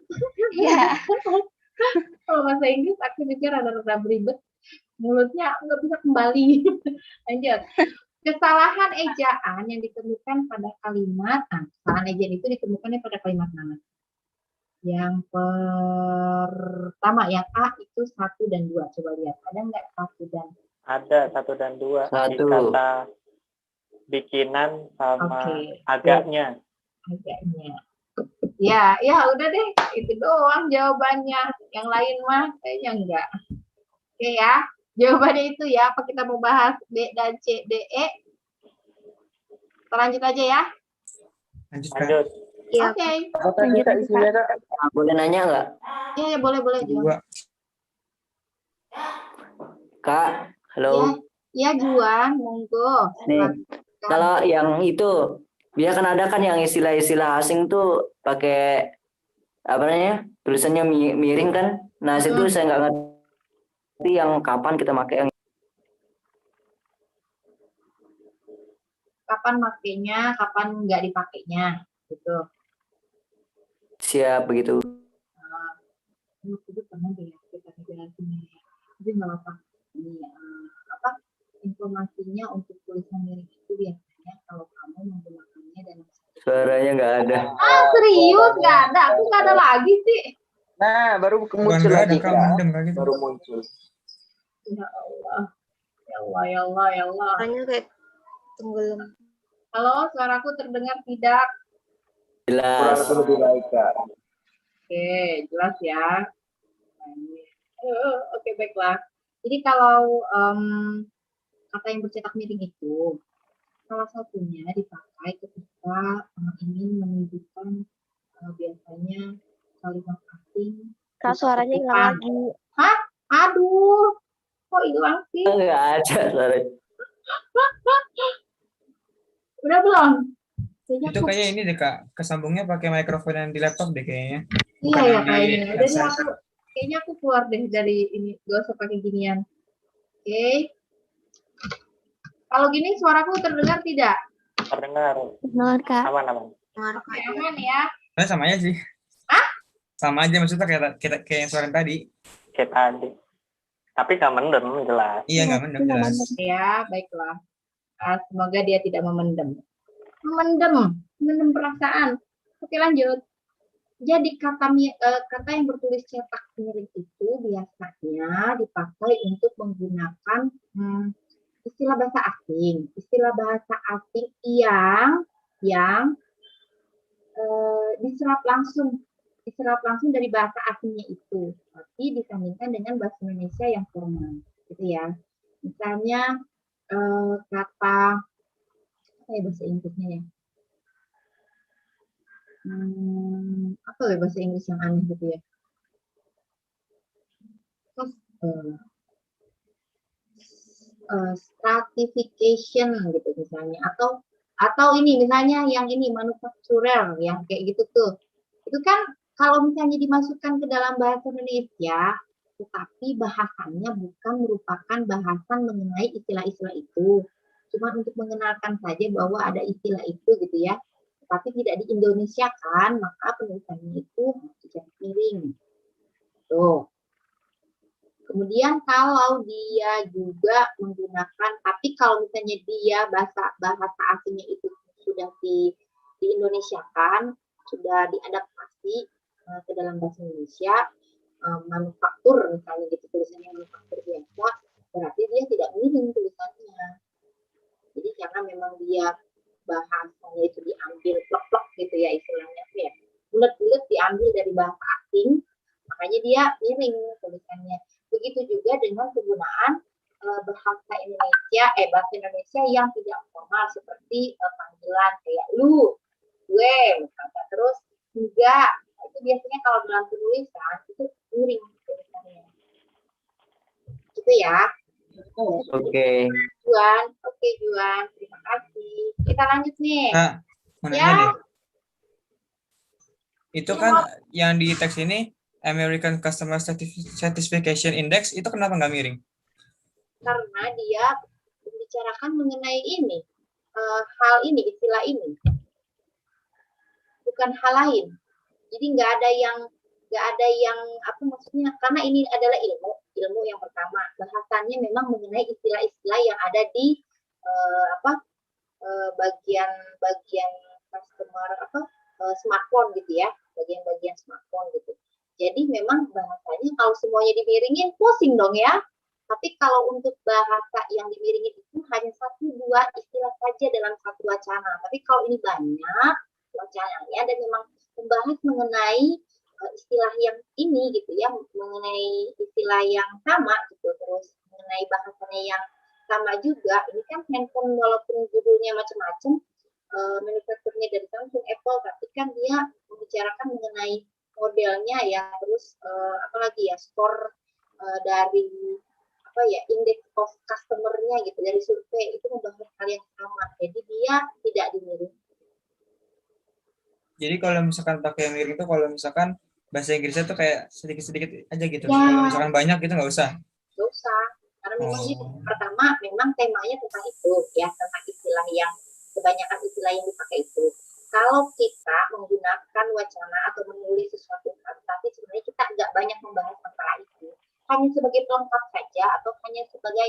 Iya. Kalau bahasa Inggris aku pikir rada-rada beribet. Mulutnya nggak bisa kembali. Lanjut. Kesalahan ejaan yang ditemukan pada kalimat, kesalahan ejaan itu ditemukannya pada kalimat mana? Yang pertama, yang A itu 1 dan 2. Coba lihat, ada nggak 1 dan 2? Ada 1 dan 2. Di kata bikinan sama agaknya. Agaknya. Ya, ya udah deh, itu doang jawabannya. Yang lain mah kayaknya enggak. Oke ya, jawabannya itu ya. Apa kita mau bahas B dan C, D, E? Kita lanjut aja ya. Lanjut, Kak. Lanjut. Iya. Oke. Apa tadi Kak isinya Kak? Boleh nanya nggak? Iya, ya, boleh, boleh. Dua. Kak, halo. Ya, Juan, monggo. Nih, kalau yang itu, dia kan ada kan yang istilah-istilah asing tuh pakai apa namanya, tulisannya miring kan. Nah, itu saya nggak ngerti yang kapan kita pakai yang Kapan makainya, kapan nggak dipakainya, gitu. siap begitu. Itu pernah deh kita jelasin ya. Jadi nggak apa. Ini apa informasinya untuk tulisan miring itu biasanya kalau kamu menggunakannya dalam Suaranya nggak ada. serius nggak ada, aku nggak ada lagi sih. Nah, baru Bukan muncul nggak ada, lagi Kak. Kak. Mendem, Kak, gitu. Baru muncul. Ya Allah, ya Allah, ya Allah, ya Allah. Makanya kayak tenggelam. Halo, suaraku terdengar tidak? Jelas. Kurang lebih baik Kak. Oke, jelas ya. Oke, baiklah. Jadi kalau kata yang bercetak miring itu salah satunya dipakai ketika ingin menunjukkan biasanya kalimat asing. Kak, suaranya hilang lagi. Hah? Aduh, kok hilang sih? Nggak ada suaranya. Udah belum? Itu kayaknya ini deh, Kak. Kesambungnya pakai mikrofon yang di laptop deh kayaknya. Iya ya yang di kayaknya. Jadi headset. kayaknya aku keluar deh dari ini. Gak usah pakai ginian. Oke. Kalau gini suaraku terdengar tidak? Terdengar. Dengar, Kak. Aman. Oke, aman ya. Nah, sama aja sih. Hah? Sama aja maksudnya kayak yang suara tadi. Kayak tadi. Tapi nggak mendem jelas. Iya, nggak mendem jelas. Ya, baiklah. Semoga dia tidak memendam. Memendam perasaan. Oke, lanjut. Jadi kata yang bertulis cetak miring itu biasanya dipakai untuk menggunakan istilah bahasa asing yang diserap langsung dari bahasa asingnya itu, tapi disandingkan dengan bahasa Indonesia yang formal, gitu ya. Misalnya kata apa ya bahasa Inggrisnya ya? Apa ya bahasa Inggris yang aneh gitu ya? Terus stratification gitu misalnya, atau ini misalnya yang ini manufacturer yang kayak gitu tuh. Itu kan kalau misalnya dimasukkan ke dalam bahasa Indonesia, tetapi bahasannya bukan merupakan bahasan mengenai istilah-istilah itu. Cuma untuk mengenalkan saja bahwa ada istilah itu gitu ya. Tapi tidak di Indonesia kan, maka penulisannya itu cetak miring. Tuh. Kemudian kalau dia juga menggunakan, tapi kalau misalnya dia bahasa asingnya itu sudah di Indonesia kan, sudah diadaptasi ke dalam bahasa Indonesia, manufaktur misalnya gitu tulisannya manufaktur biasa, berarti dia tidak miring tulisannya. Jadi karena memang dia bahasanya itu diambil plek-plek gitu ya istilahnya ya, bulat-bulat diambil dari bahasa asing, makanya dia miring tulisannya. Begitu juga dengan penggunaan bahasa Indonesia yang tidak formal seperti panggilan kayak lu, gue, misalnya. Terus juga itu biasanya kalau dalam penulisan itu miring tulisannya. Gitu ya. Oke. Juan, terima kasih. Kita lanjut nih. Nah, mau nanya deh. Itu kan yang di teks ini American Customer Satisfaction Index itu kenapa nggak miring? Karena dia membicarakan mengenai ini, hal ini, istilah ini, bukan hal lain. Jadi nggak ada yang apa maksudnya? Karena ini adalah ilmu yang pertama. Bahasannya memang mengenai istilah-istilah yang ada di bagian customer smartphone gitu ya, bagian smartphone gitu. Jadi memang bahasanya kalau semuanya dimiringin pusing dong ya. Tapi kalau untuk bahasa yang dimiringin itu hanya 1-2 istilah saja dalam satu wacana. Tapi kalau ini banyak wacananya dan memang membahas mengenai istilah yang ini gitu ya, mengenai istilah yang sama gitu, terus mengenai bahasannya yang sama juga. Ini kan handphone walaupun judulnya macam-macam, manufakturnya dari Samsung, Apple, tapi kan dia membicarakan mengenai modelnya ya, terus apalagi ya, skor dari apa ya, indeks of customer-nya gitu, dari survei itu membahas hal yang sama, jadi dia tidak dimiring. Jadi kalau misalkan pakai yang miring itu kalau misalkan bahasa Inggrisnya tuh kayak sedikit-sedikit aja gitu. Ya. Kalau misalkan banyak gitu nggak usah. Nggak usah, karena memang ini pertama memang temanya tentang itu ya, tentang istilah yang kebanyakan istilah yang dipakai itu. Kalau kita menggunakan wacana atau menulis sesuatu kan, tapi sebenarnya kita nggak banyak membahas masalah itu, hanya sebagai pelengkap saja atau hanya sebagai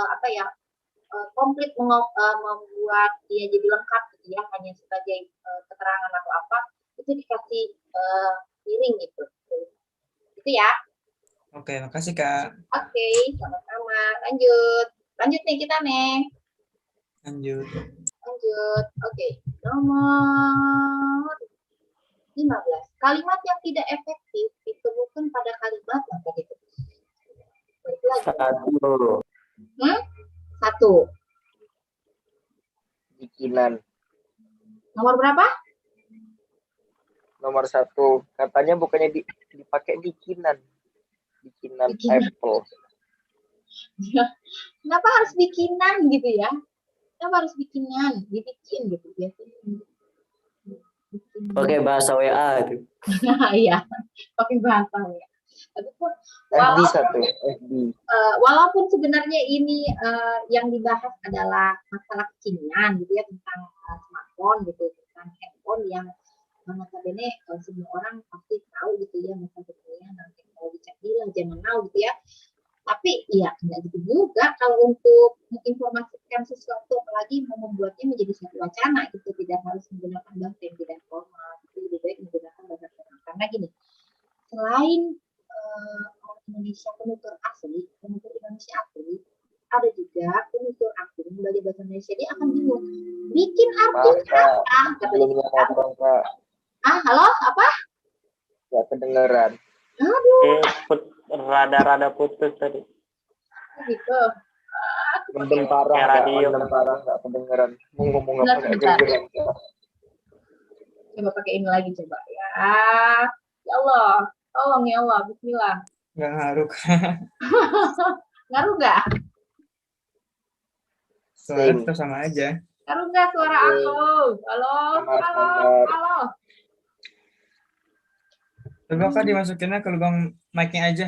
apa ya, komplit membuat dia jadi lengkap gitu ya, hanya sebagai keterangan atau apa, itu dikasih miring gitu. Itu ya. Oke, makasih Kak. Oke, sama-sama. Lanjut nih kita nih. Lanjut. Oke, nomor 15. Kalimat yang tidak efektif ditemukan pada kalimat yang tadi itu. Satu. Bikinan. Nomor berapa? Nomor 1. Katanya bukannya dipakai bikinan. Bikinan Apple. Kenapa harus bikinan gitu ya? Kenapa harus bikinan? Dibikin gitu biasanya. Pakai bahasa WA itu. Iya, pakai bahasa WA. Tapi pun walaupun sebenarnya ini yang dibahas adalah masalah kekinian gitu ya, tentang smartphone gitu, tentang handphone yang notabene semua orang pasti tahu gitu ya, masalah kekinian dan teknologi canggih lah, zaman now gitu ya. Tapi ya nggak gitu juga kalau untuk menginformasikan sesuatu, apalagi mau membuatnya menjadi satu wacana gitu, tidak harus menggunakan bahasa yang tidak formal, itu lebih baik menggunakan bahasa formal. Karena gini, selain orang Indonesia penutur Indonesia asli, ada juga penutur asing belajar bahasa Indonesia, dia akan bingung bikin arti apa. Halo, apa? Ya, kedengeran. Aduh. Rada-rada putus tadi. Gitu. Mendem parah nggak kedengeran. Mau ngomong apa nggak kedengeran. Coba pakai ini lagi coba ya. Ya Allah, tolong ya Allah, bismillah. Nggak ngaruh. Ngaruh nggak? Suara tetap sama aja. Ngaruh nggak suara aku? Halo. Coba Kak dimasukinnya ke lubang mic-nya aja.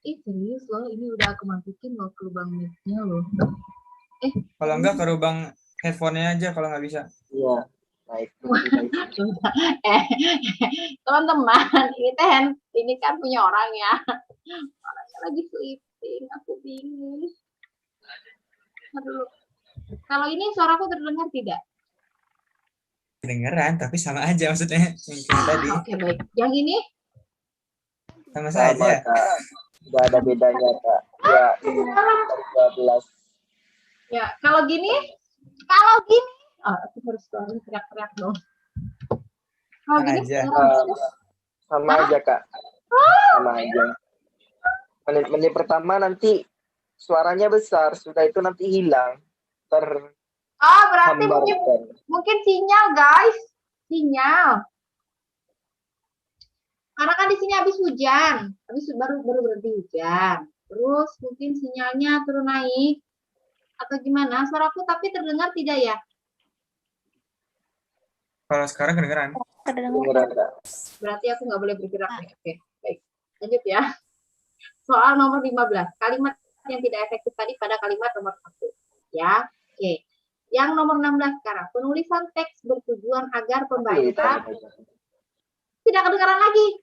Serius loh, ini udah aku masukin loh ke lubang mic-nya loh. Kalau enggak ke lubang headphone-nya aja kalau nggak bisa. Iya. Baik. Teman-teman, ini kan punya orang ya. Orangnya lagi sleeping, aku bingung. Aduh. Kalau ini suaraku terdengar tidak? Kedengeran, tapi sama aja maksudnya yang tadi. Oke, baik. Yang ini? Sama saja. Nggak ada bedanya, Kak. Ya, 13. Ya, kalau gini? Aku harus teriak-teriak dong. Kalau gini? Sama aja, Kak. Sama aja. Menit pertama nanti suaranya besar, sudah itu nanti hilang. Berarti mungkin sinyal, guys. Sinyal. Karena kan di sini habis hujan, baru berhenti hujan. Terus mungkin sinyalnya turun naik atau gimana? Suaraku tapi terdengar tidak ya? Kalau sekarang kedengeran. Berarti aku nggak boleh bergerak nih. Oke, baik. Lanjut ya. Soal nomor 15. Kalimat yang tidak efektif tadi pada kalimat nomor 1. Ya, oke. Yang nomor 16 sekarang. Penulisan teks bertujuan agar pembaca tidak kedengaran lagi.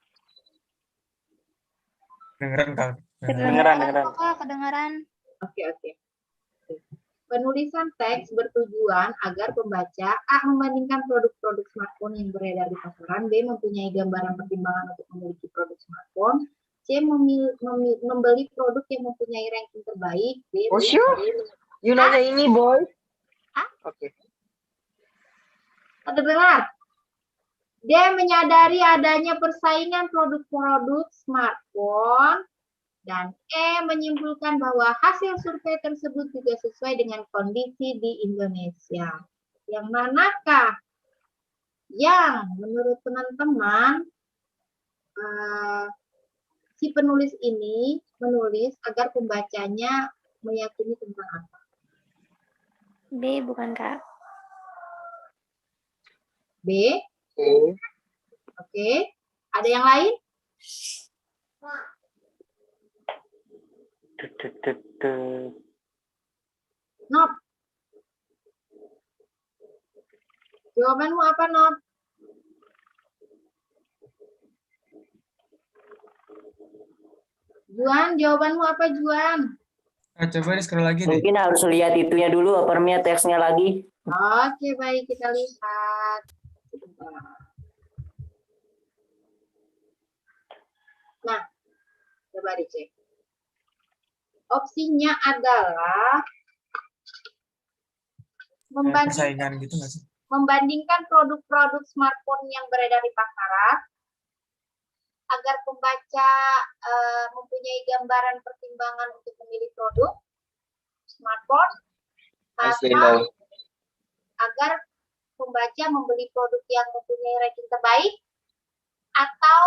Kedengaran. Oke. Penulisan teks bertujuan agar pembaca A. membandingkan produk-produk smartphone yang beredar di pasaran, B. mempunyai gambaran pertimbangan untuk memiliki produk smartphone, C. membeli produk yang mempunyai ranking terbaik, D. You nanya ini, boy. Hah? Oke. Ada dengar? D. Menyadari adanya persaingan produk-produk smartphone. Dan E. Menyimpulkan bahwa hasil survei tersebut juga sesuai dengan kondisi di Indonesia. Yang manakah yang menurut teman-teman si penulis ini menulis agar pembacanya meyakini tentang apa? B bukan Kak. B? Oke. Ada yang lain? Nop. Jawabanmu apa, Nop? Juan, jawabanmu apa, Juan? Coba di scroll lagi deh. Mungkin harus lihat itunya dulu, apa teksnya lagi. Oke, baik, kita lihat. Nah, coba dicek. Opsinya adalah Persaingan gitu nggak sih? membandingkan produk-produk smartphone yang beredar di pasaran agar pembaca mempunyai gambaran pertimbangan untuk memilih produk smartphone, atau agar pembaca membeli produk yang mempunyai ranking terbaik, atau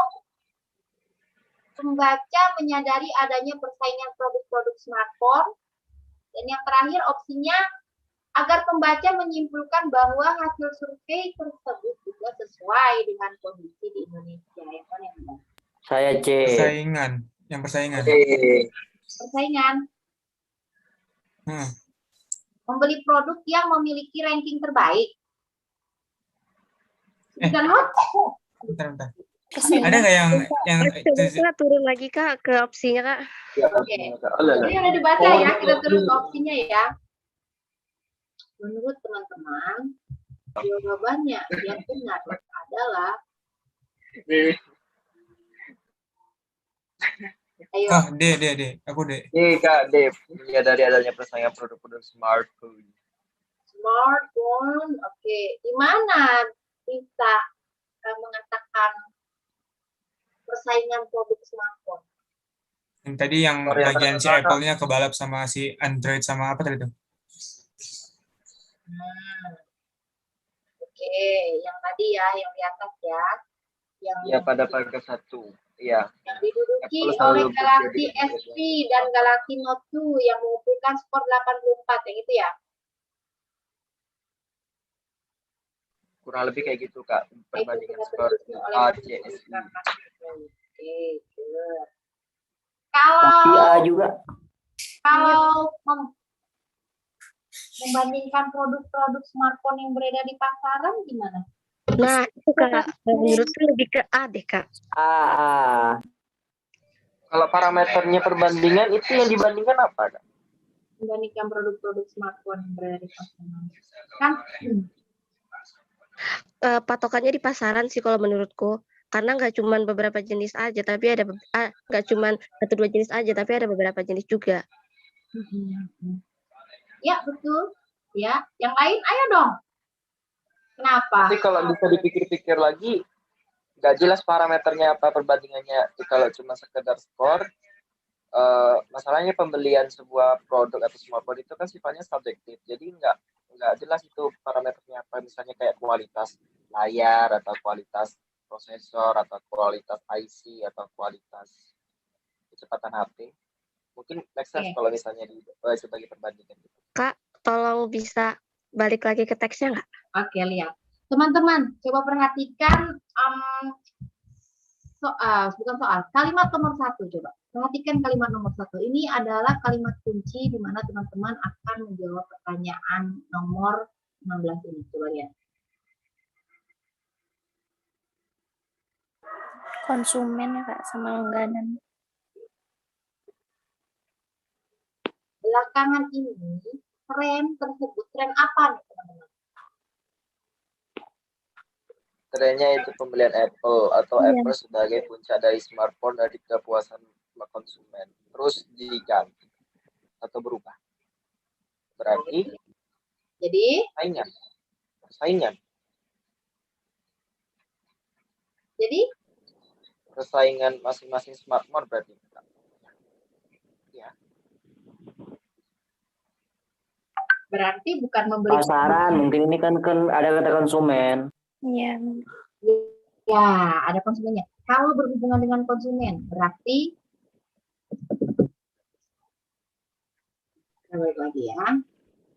pembaca menyadari adanya persaingan produk-produk smartphone, dan yang terakhir opsinya agar pembaca menyimpulkan bahwa hasil survei tersebut juga sesuai dengan kondisi di Indonesia. Yang mana yang benar? Saya C. Persaingan. Yang persaingan. Persaingan. Membeli produk yang memiliki ranking terbaik. Bentar. Ada nggak yang Kita turun lagi Kak ke opsinya Kak. Oke. Ini udah dibaca ya, kita turun ke opsinya ya. Menurut teman-teman, jawabannya yang benar adalah ayo. D. Aku D. Kak, D. Menyadari adanya persaingan produk-produk smartphone. Smartphone, oke. Di mana bisa mengatakan persaingan produk smartphone? Yang tadi yang bagian si Apple-nya kebalap sama si Android sama apa tadi itu? Oke, yang tadi ya, yang di atas ya. Ya, pada paragraf 1. Iya. Yang diduduki oleh Galaxy S3 dan Galaxy Note 2 yang mengumpulkan skor 84, yang itu ya? Kurang lebih kayak gitu, Kak. Perbandingan skor A, C, S, I. Oke, kalau juga. Kalau membandingkan produk-produk smartphone yang beredar di pasaran gimana? Nah, itu Kak, menurutku lebih ke A deh Kak. A. Kalau parameternya perbandingan itu yang dibandingkan apa, Kak? Membandingkan produk-produk smartphone yang beredar di pasaran. Kan? Patokannya di pasaran sih kalau menurutku. Karena nggak cuma beberapa jenis aja, tapi ada nggak cuma 1-2 jenis aja, tapi ada beberapa jenis juga. Ya, betul. Ya, yang lain ayo dong. Kenapa? Tapi kalau bisa dipikir-pikir lagi, nggak jelas parameternya apa perbandingannya. Kalau cuma sekedar skor, masalahnya pembelian sebuah produk atau smartphone itu kan sifatnya subjektif. Jadi nggak jelas itu parameternya apa. Misalnya kayak kualitas layar atau kualitas prosesor atau kualitas IC atau kualitas kecepatan HP. Mungkin make sense kalau misalnya sebagai perbandingan. Kak, tolong bisa balik lagi ke teksnya nggak? Oke, lihat. Teman-teman, coba perhatikan kalimat nomor 1 coba. Perhatikan kalimat nomor 1. Ini adalah kalimat kunci di mana teman-teman akan menjawab pertanyaan nomor 16 ini. Coba lihat. Konsumen ya Kak, sama langganan. Belakangan ini tren tersebut, tren apa nih teman-teman? Trennya itu pembelian Apple atau Apple sebagai puncak dari smartphone dari kepuasan konsumen. Terus diganti atau berubah. Berarti jadi saingan. Jadi persaingan masing-masing smartphone berarti. Ya. berarti bukan memberi Pasaran, mungkin ini kan ada kata konsumen. Iya. ya, ada konsumennya. Kalau berhubungan dengan konsumen, berarti balik lagi ya.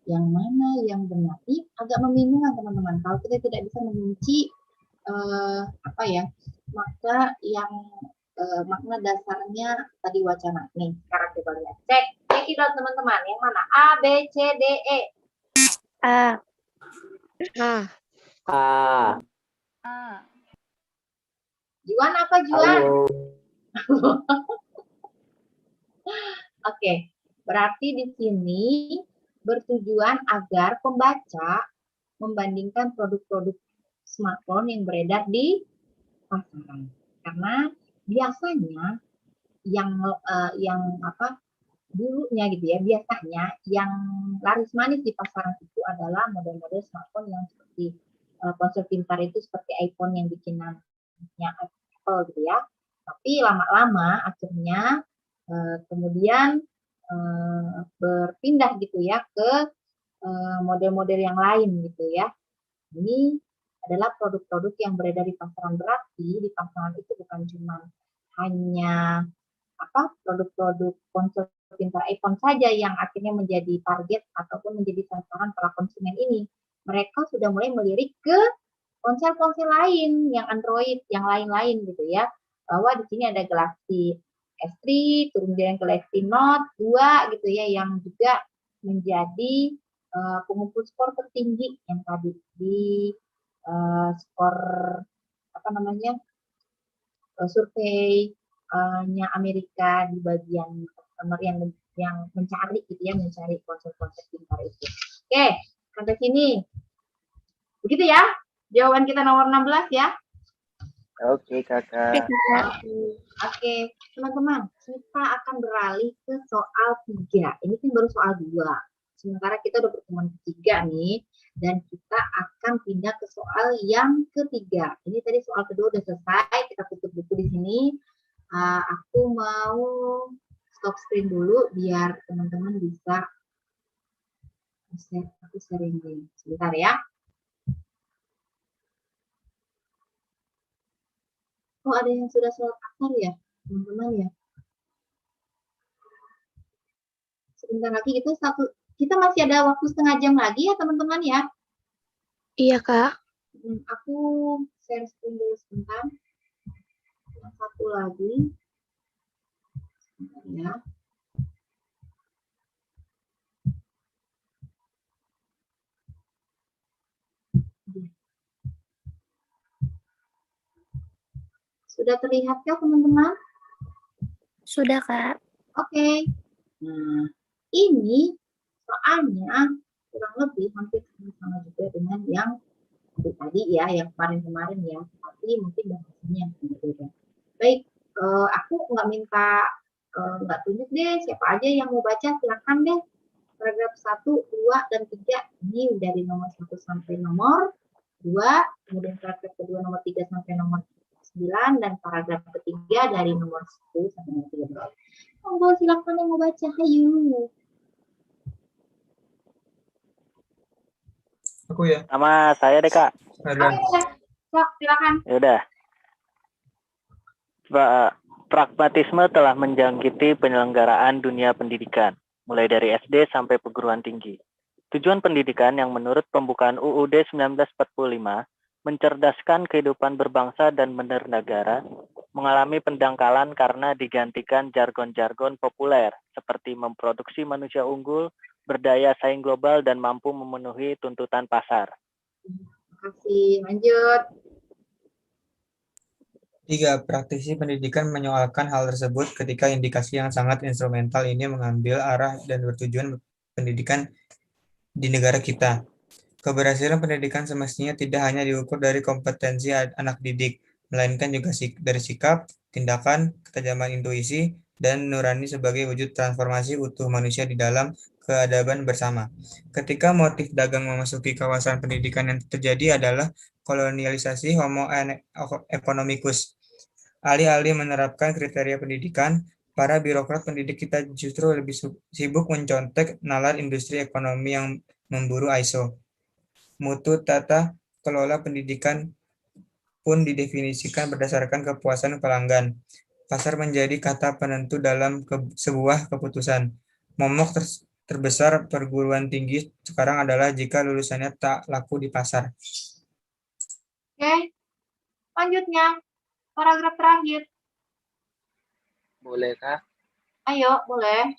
Yang mana yang benar? Ini agak membingungkan teman-teman. Kalau kita tidak bisa mengunci maka yang makna dasarnya tadi wacana. Nih, sekarang kita lihat. Cekidot teman-teman. Yang mana? A, B, C, D, E. A. Juan apa Juan? Oke, berarti di sini bertujuan agar pembaca membandingkan produk-produk smartphone yang beredar di pasaran. Karena biasanya dulunya gitu ya, biasanya yang laris manis di pasaran itu adalah model-model smartphone yang seperti ponsel pintar itu seperti iPhone yang bikinannya Apple gitu ya. Tapi lama-lama akhirnya kemudian berpindah gitu ya ke model-model yang lain gitu ya. Ini adalah produk-produk yang beredar di pasaran, berarti di pasaran itu bukan cuma hanya produk-produk ponsel pintar iPhone saja yang akhirnya menjadi target ataupun menjadi sasaran para konsumen ini. Mereka sudah mulai melirik ke ponsel-ponsel lain yang Android, yang lain-lain gitu ya. Bahwa di sini ada Galaxy S3, kemudian Galaxy Note 2 gitu ya, yang juga menjadi pengumpul skor tertinggi yang tadi di skor survei-nya Amerika di bagian customer yang mencari gitu ya, mencari ponsel-ponsel pintar itu. Oke, sampai sini. Begitu ya, jawaban kita nomor 16 ya. Oke, Kakak. Oke, teman-teman, kita akan beralih ke soal 3. Ini kan baru soal 2. Sementara kita udah pertemuan ketiga nih, dan kita akan pindah ke soal yang ketiga. Ini tadi soal kedua udah selesai, kita tutup buku di sini. Aku mau stop screen dulu biar teman-teman bisa aku sharing link. Sebentar ya. Oh, ada yang sudah sholat asar ya, teman-teman ya. Sebentar lagi kita masih ada waktu setengah jam lagi ya, teman-teman ya. Iya, Kak. Aku share screen dulu sebentar. Yang satu lagi. Sebentar ya. Sudah terlihatkah teman-teman? Sudah, Kak. Oke. Nah, ini soalnya kurang lebih hampir sama juga dengan yang tadi ya, yang kemarin-kemarin ya, tapi mungkin bahasanya yang berbeda. Baik, aku nggak minta, nggak tunjuk deh siapa aja yang mau baca, silakan deh. Paragraf 1, 2, dan 3, ini dari nomor 1 sampai nomor 2, kemudian paragraf kedua nomor 3 sampai nomor 9, dan paragraf ketiga dari nomor 10 sampai nomor 13. Monggo silakan yang mau baca, hayu. Aku ya. Sama saya deh, Kak. Oke, sok silakan. Yaudah. Pragmatisme telah menjangkiti penyelenggaraan dunia pendidikan, mulai dari SD sampai perguruan tinggi. Tujuan pendidikan yang menurut pembukaan UUD 1945 mencerdaskan kehidupan berbangsa dan bernegara mengalami pendangkalan karena digantikan jargon-jargon populer seperti memproduksi manusia unggul, berdaya saing global, dan mampu memenuhi tuntutan pasar. Terima kasih. Lanjut. 3. Praktisi pendidikan menyoalkan hal tersebut ketika indikasi yang sangat instrumental ini mengambil arah dan bertujuan pendidikan di negara kita. Keberhasilan pendidikan semestinya tidak hanya diukur dari kompetensi anak didik, melainkan juga dari sikap, tindakan, ketajaman intuisi, dan nurani sebagai wujud transformasi utuh manusia di dalam keadaban bersama. Ketika motif dagang memasuki kawasan pendidikan yang terjadi adalah kolonialisasi Homo economicus. Alih-alih menerapkan kriteria pendidikan, para birokrat pendidik kita justru lebih sibuk mencontek nalar industri ekonomi yang memburu ISO. Mutu tata kelola pendidikan pun didefinisikan berdasarkan kepuasan pelanggan. Pasar menjadi kata penentu dalam sebuah keputusan. Momok terbesar perguruan tinggi sekarang adalah jika lulusannya tak laku di pasar. Oke, selanjutnya paragraf terakhir. Boleh Kak? Ayo, boleh.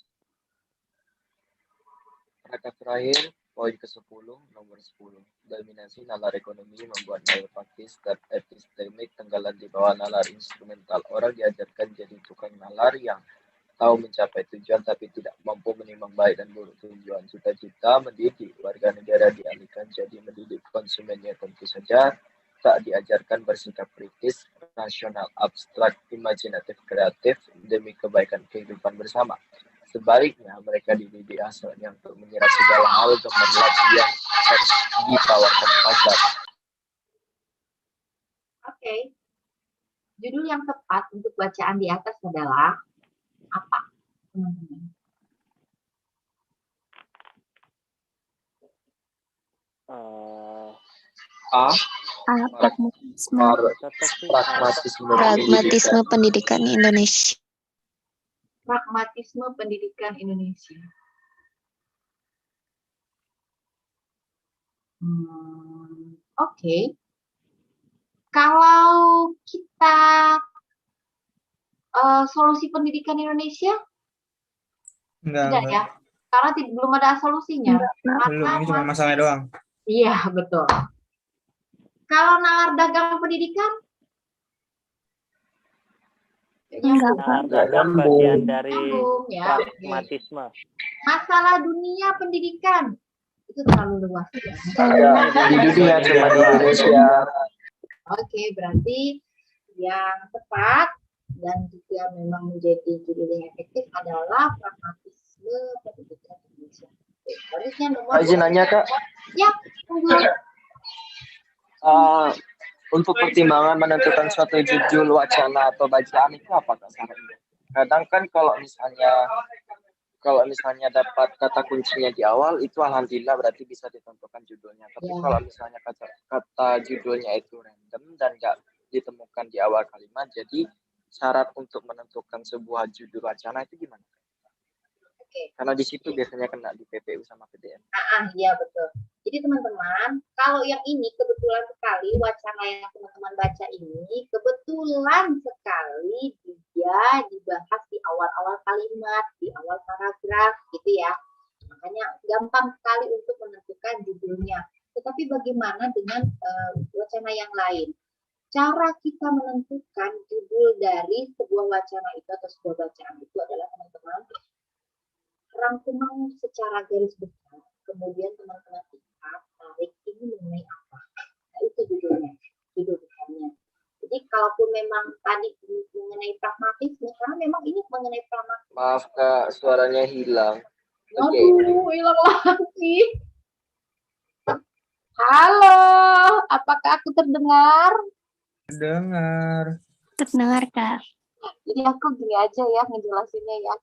Paragraf terakhir, poin ke-10, nomor 10. Dominasi nalar ekonomi membuat nalar faktis dan epistemik tenggelam di bawah nalar instrumental. Orang diajarkan jadi tukang nalar yang tahu mencapai tujuan tapi tidak mampu menimbang baik dan buruk tujuan. Cita-cita mendidik warga negara dialihkan jadi mendidik konsumennya, tentu saja tak diajarkan bersikap kritis, rasional, abstrak, imajinatif, kreatif demi kebaikan kehidupan bersama. Sebaliknya, mereka dididik asalnya untuk mengira segala hal gemerlap yang ditawarkan pasar. Oke. Judul yang tepat untuk bacaan di atas adalah apa, teman-teman? Pragmatisme pendidikan Indonesia. Pragmatisme pendidikan Indonesia. Oke. Kalau kita solusi pendidikan Indonesia tidak ya, karena belum ada solusinya. Belum, ini cuma masalahnya doang. Iya, betul. Kalau nalar dagang pendidikan? Nalar dagang bagian dari ya. pragmatisme. Masalah dunia pendidikan itu terlalu luas ya. Di dunia cuma di Indonesia. Oke, berarti yang tepat dan juga memang menjadi judul yang efektif adalah pragmatisme pendidikan Indonesia. Selanjutnya nomor. Izin nanya Kak. Ya, tunggu. Untuk pertimbangan menentukan suatu judul wacana atau bacaan itu apa Kak sarannya? Kadang kan kalau misalnya dapat kata kuncinya di awal itu alhamdulillah berarti bisa ditentukan judulnya. Tapi kalau misalnya kata judulnya itu random dan nggak ditemukan di awal kalimat, jadi syarat untuk menentukan sebuah judul wacana itu gimana? Oke. Karena di situ biasanya kena di PPU sama PDN. Iya betul. Jadi teman-teman, kalau yang ini kebetulan sekali wacana yang teman-teman baca ini kebetulan sekali dia dibahas di awal-awal kalimat, di awal paragraf gitu ya. Makanya gampang sekali untuk menentukan judulnya. Tetapi bagaimana dengan wacana yang lain? Cara kita menentukan judul dari sebuah wacana itu atau sebuah bacaan itu adalah teman-teman rangkuman secara garis besar, kemudian teman-teman lihat, tarik ini mengenai apa. Nah, itu judulnya, judul besarnya. Jadi kalaupun memang tadi mengenai pragmatisme, karena memang ini mengenai pragmatisme. Maaf Kak, suaranya hilang. Aduh, hilang lagi. Halo, apakah aku terdengar? Terdengar, Kak. Jadi aku gini aja ya ngejelasinnya ya.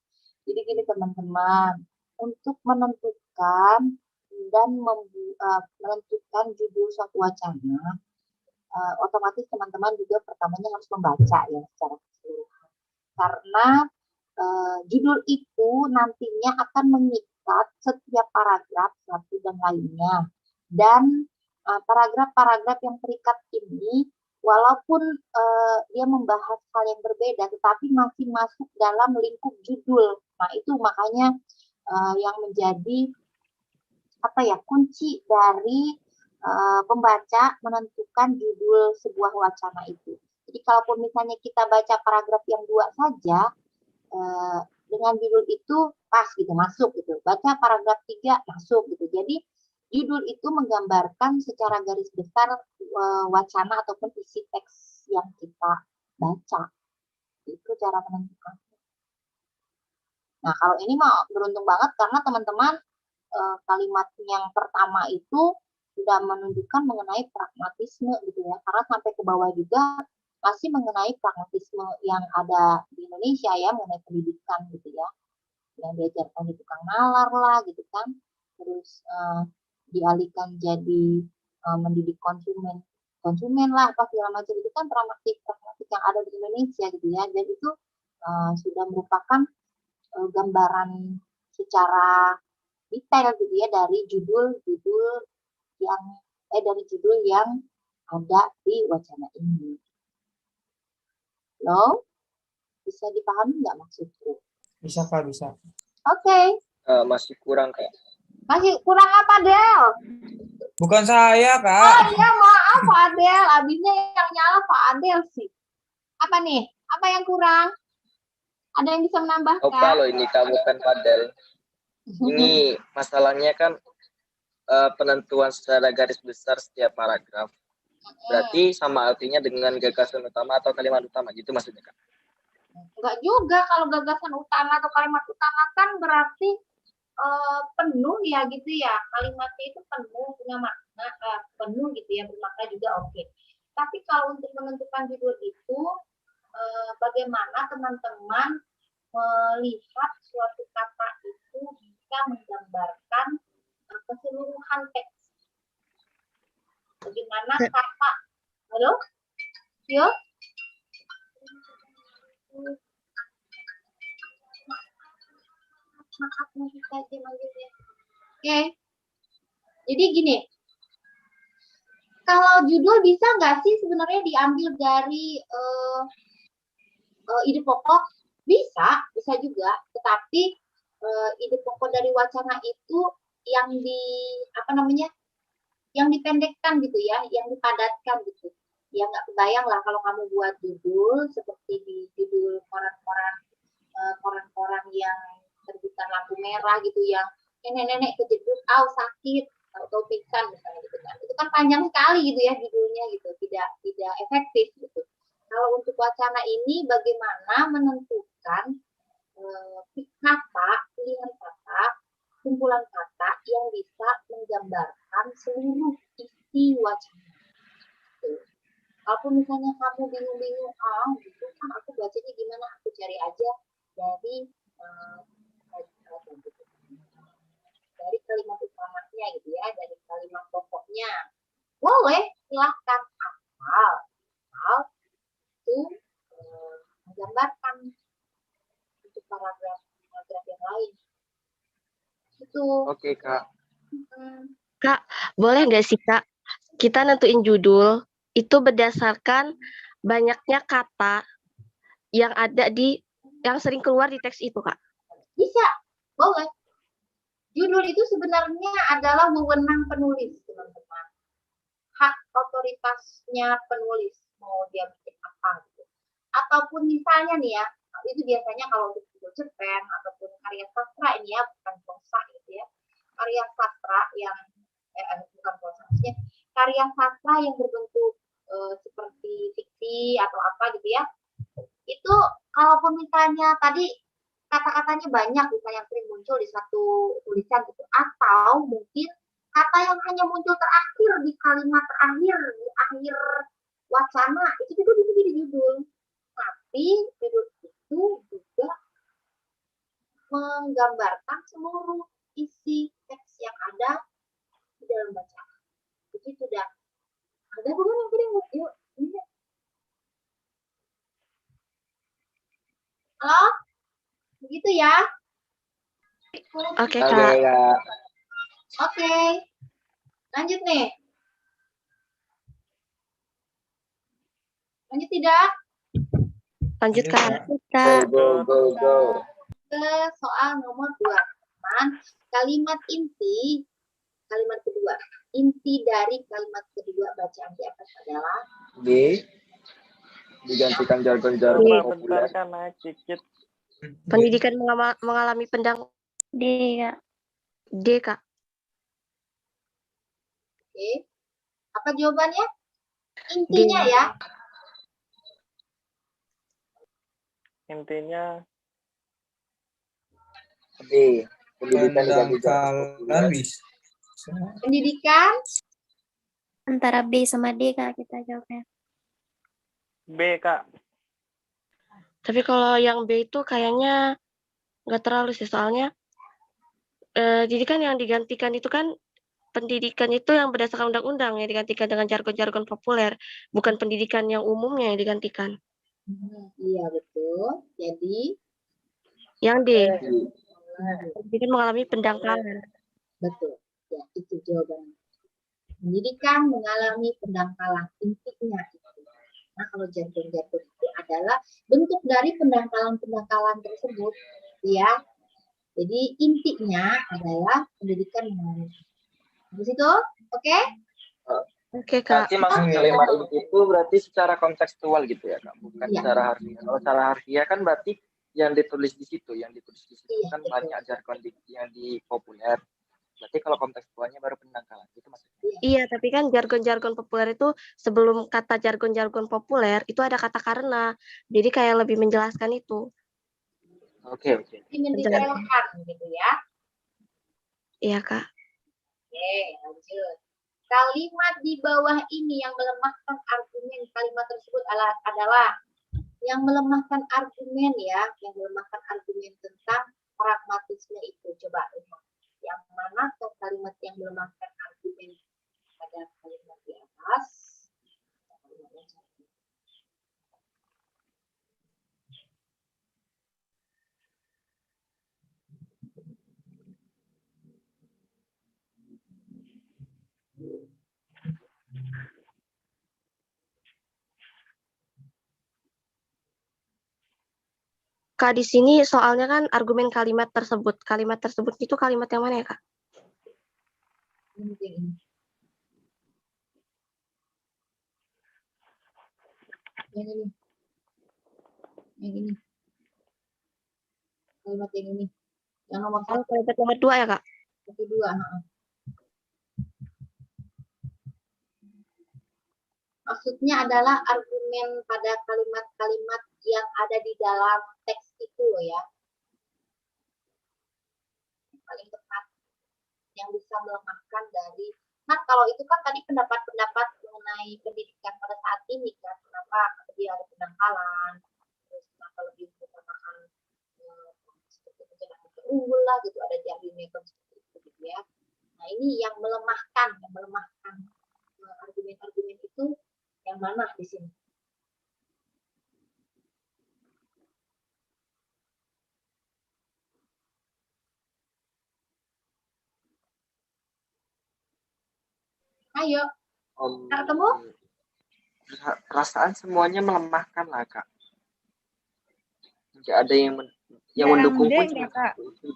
Jadi gini teman-teman, untuk menentukan dan menentukan judul suatu wacana, otomatis teman-teman juga pertamanya harus membaca ya secara keseluruhan. Karena judul itu nantinya akan mengikat setiap paragraf satu dan lainnya. Dan paragraf-paragraf yang terikat ini walaupun dia membahas hal yang berbeda, tetapi masih masuk dalam lingkup judul. Nah, itu makanya yang menjadi kunci dari pembaca menentukan judul sebuah wacana itu. Jadi, kalaupun misalnya kita baca paragraf yang 2 saja, dengan judul itu pas gitu, masuk gitu. Baca paragraf 3 masuk gitu. Jadi, judul itu menggambarkan secara garis besar wacana ataupun isi teks yang kita baca. Itu cara menentukan. Nah, kalau ini mah beruntung banget karena teman-teman kalimat yang pertama itu sudah menunjukkan mengenai pragmatisme gitu ya, karena sampai ke bawah juga masih mengenai pragmatisme yang ada di Indonesia ya, mengenai pendidikan gitu ya, yang diajarkan di tukang nalar lah gitu kan, terus dialihkan jadi mendidik konsumen lah apa segala macam, itu kan pragmatik yang ada di Indonesia gitu ya, dan itu sudah merupakan gambaran secara detail gitu ya dari judul yang ada di wacana ini. Lo bisa dipahami nggak maksudku? Bisa Kak, bisa. Oke. Masih kurang Kak. Masih kurang apa, Del? Bukan saya, Kak. Oh iya, maaf Pak Adel. Abisnya yang nyala Pak Adel sih. Apa nih? Apa yang kurang? Ada yang bisa menambahkan? Oh, kalau ini Kak, bukan Padel. Ini masalahnya kan penentuan secara garis besar setiap paragraf. Berarti sama artinya dengan gagasan utama atau kalimat utama, gitu maksudnya Kak? Enggak juga, kalau gagasan utama atau kalimat utama kan berarti penuh ya gitu ya, kalimatnya itu penuh punya makna, penuh gitu ya, bermakna juga oke. Tapi kalau untuk menentukan judul itu, bagaimana teman-teman melihat suatu kata itu bisa menggambarkan keseluruhan teks. Bagaimana kata, halo, yo, Oke. Jadi gini, kalau judul bisa nggak sih sebenarnya diambil dari ide pokok? Bisa juga. Tetapi ide pokok dari wacana itu yang yang dipendekkan gitu ya, yang dipadatkan gitu. Ya nggak kebayang lah kalau kamu buat judul seperti di judul koran-koran yang terbitan lampu merah gitu, yang nenek-nenek kejeduk, sakit atau pingsan misalnya gitu kan. Itu kan panjang sekali gitu ya judulnya gitu, tidak efektif gitu. Kalau untuk wacana ini bagaimana menentukan pilihan kata, kumpulan kata yang bisa menggambarkan seluruh isi wacana. Kalau misalnya kamu bingung-bingung, gitu kan aku bacanya gimana, aku cari aja dari kalimat utamanya gitu ya, dari kalimat pokoknya. Boleh, silahkan asal itu menggambarkan untuk paragraf yang lain. Itu. Oke, Kak. Kak, boleh nggak sih Kak, kita nentuin judul itu berdasarkan banyaknya kata yang ada yang sering keluar di teks itu, Kak? Bisa, boleh. Judul itu sebenarnya adalah wewenang penulis, teman-teman. Hak otoritasnya penulis, mau dia bikin apa gitu. Ataupun misalnya nih ya, itu biasanya kalau untuk judul cerpen ataupun karya sastra ini ya, bukan prosa gitu ya. Karya sastra yang bukan prosa, maksudnya karya sastra yang berbentuk seperti fiksi atau apa gitu ya. Itu kalaupun misalnya tadi kata-katanya banyak, misalnya yang sering muncul di satu tulisan gitu, atau mungkin kata yang hanya muncul terakhir di kalimat terakhir di akhir wacana, itu juga bisa jadi judul. Tapi judul itu juga menggambarkan seluruh isi teks yang ada di dalam bacaan. Begitu dah. Ada bukan yang kirim? Yuk, ini. Halo? Begitu ya? Oke, Kak. Oke. Lanjut nih. Lanjut tidak? Lanjut, Kak. Go. Ke soal nomor 2. Teman, kalimat kedua. Inti dari kalimat kedua bacaan di atas adalah digantikan jargon-jargon populer. Bentar, naik sedikit. Pendidikan mengalami pendang D, Kak. D, Kak. Oke. Apa jawabannya? Intinya ya. Intinya D. Pendidikan diganti jargon populer. Pendidikan Antara B sama D, Kak, kita jawabnya. B, Kak. Tapi kalau yang B itu kayaknya nggak terlalu sih, soalnya jadi kan yang digantikan itu kan pendidikan itu yang berdasarkan undang-undang yang digantikan dengan jargon-jargon populer, bukan pendidikan yang umumnya yang digantikan. Iya, betul. Jadi Yang D, pendidikan mengalami pendangkalan. betul. Ya, itu jawabannya. Pendidikan mengalami pendangkalan, intinya itu. Nah, kalau jargon-jargon itu adalah bentuk dari pendangkalan-pendangkalan tersebut, ya. Jadi intinya adalah pendidikan mengalami. Habis itu, oke? Oke, Kak. Berarti maksud kalimat itu berarti secara kontekstual gitu ya, Kak, bukan Iya. secara harfiah. Kalau secara harfiah kan berarti yang ditulis di situ kan banyak jargon yang di populer. Berarti kalau kontekstualnya baru pendangkalan, itu maksudnya. Iya, tapi kan jargon-jargon populer itu sebelum kata jargon-jargon populer itu ada kata karena. Jadi kayak lebih menjelaskan itu. Oke. Ini mendetailkan gitu ya. Iya, Kak. Oke, lanjut. Kalimat di bawah ini yang melemahkan argumen kalimat tersebut adalah yang melemahkan argumen ya, yang melemahkan argumen tentang pragmatisme itu. Coba lihat. Yang mana kalimat yang melemahkan argumen pada kalimat di atas? Kak, di sini soalnya kan argumen kalimat tersebut. Kalimat tersebut itu kalimat yang mana ya, Kak? Ini. Yang ini. Yang ini. Kalimat yang ini. Yang nomor 1. Kalimat nomor 2 ya, Kak? Yang kedua. Maksudnya adalah argumen pada kalimat-kalimat yang ada di dalam teks itu ya. Yang paling tepat. Yang bisa melemahkan dari. Nah, kalau itu kan tadi pendapat-pendapat mengenai pendidikan pada saat ini kan. Kenapa dia ada pendangkalan. Terus kenapa lebih menggunakan seperti pencegahan terunggul lah gitu. Ada jargonnya seperti itu gitu ya. Nah, ini yang melemahkan argumen-argumen itu yang mana di sini? Ayo, ketemu? Perasaan semuanya melemahkan lah, Kak. Tidak ada yang mendukung pun cuma satu itu.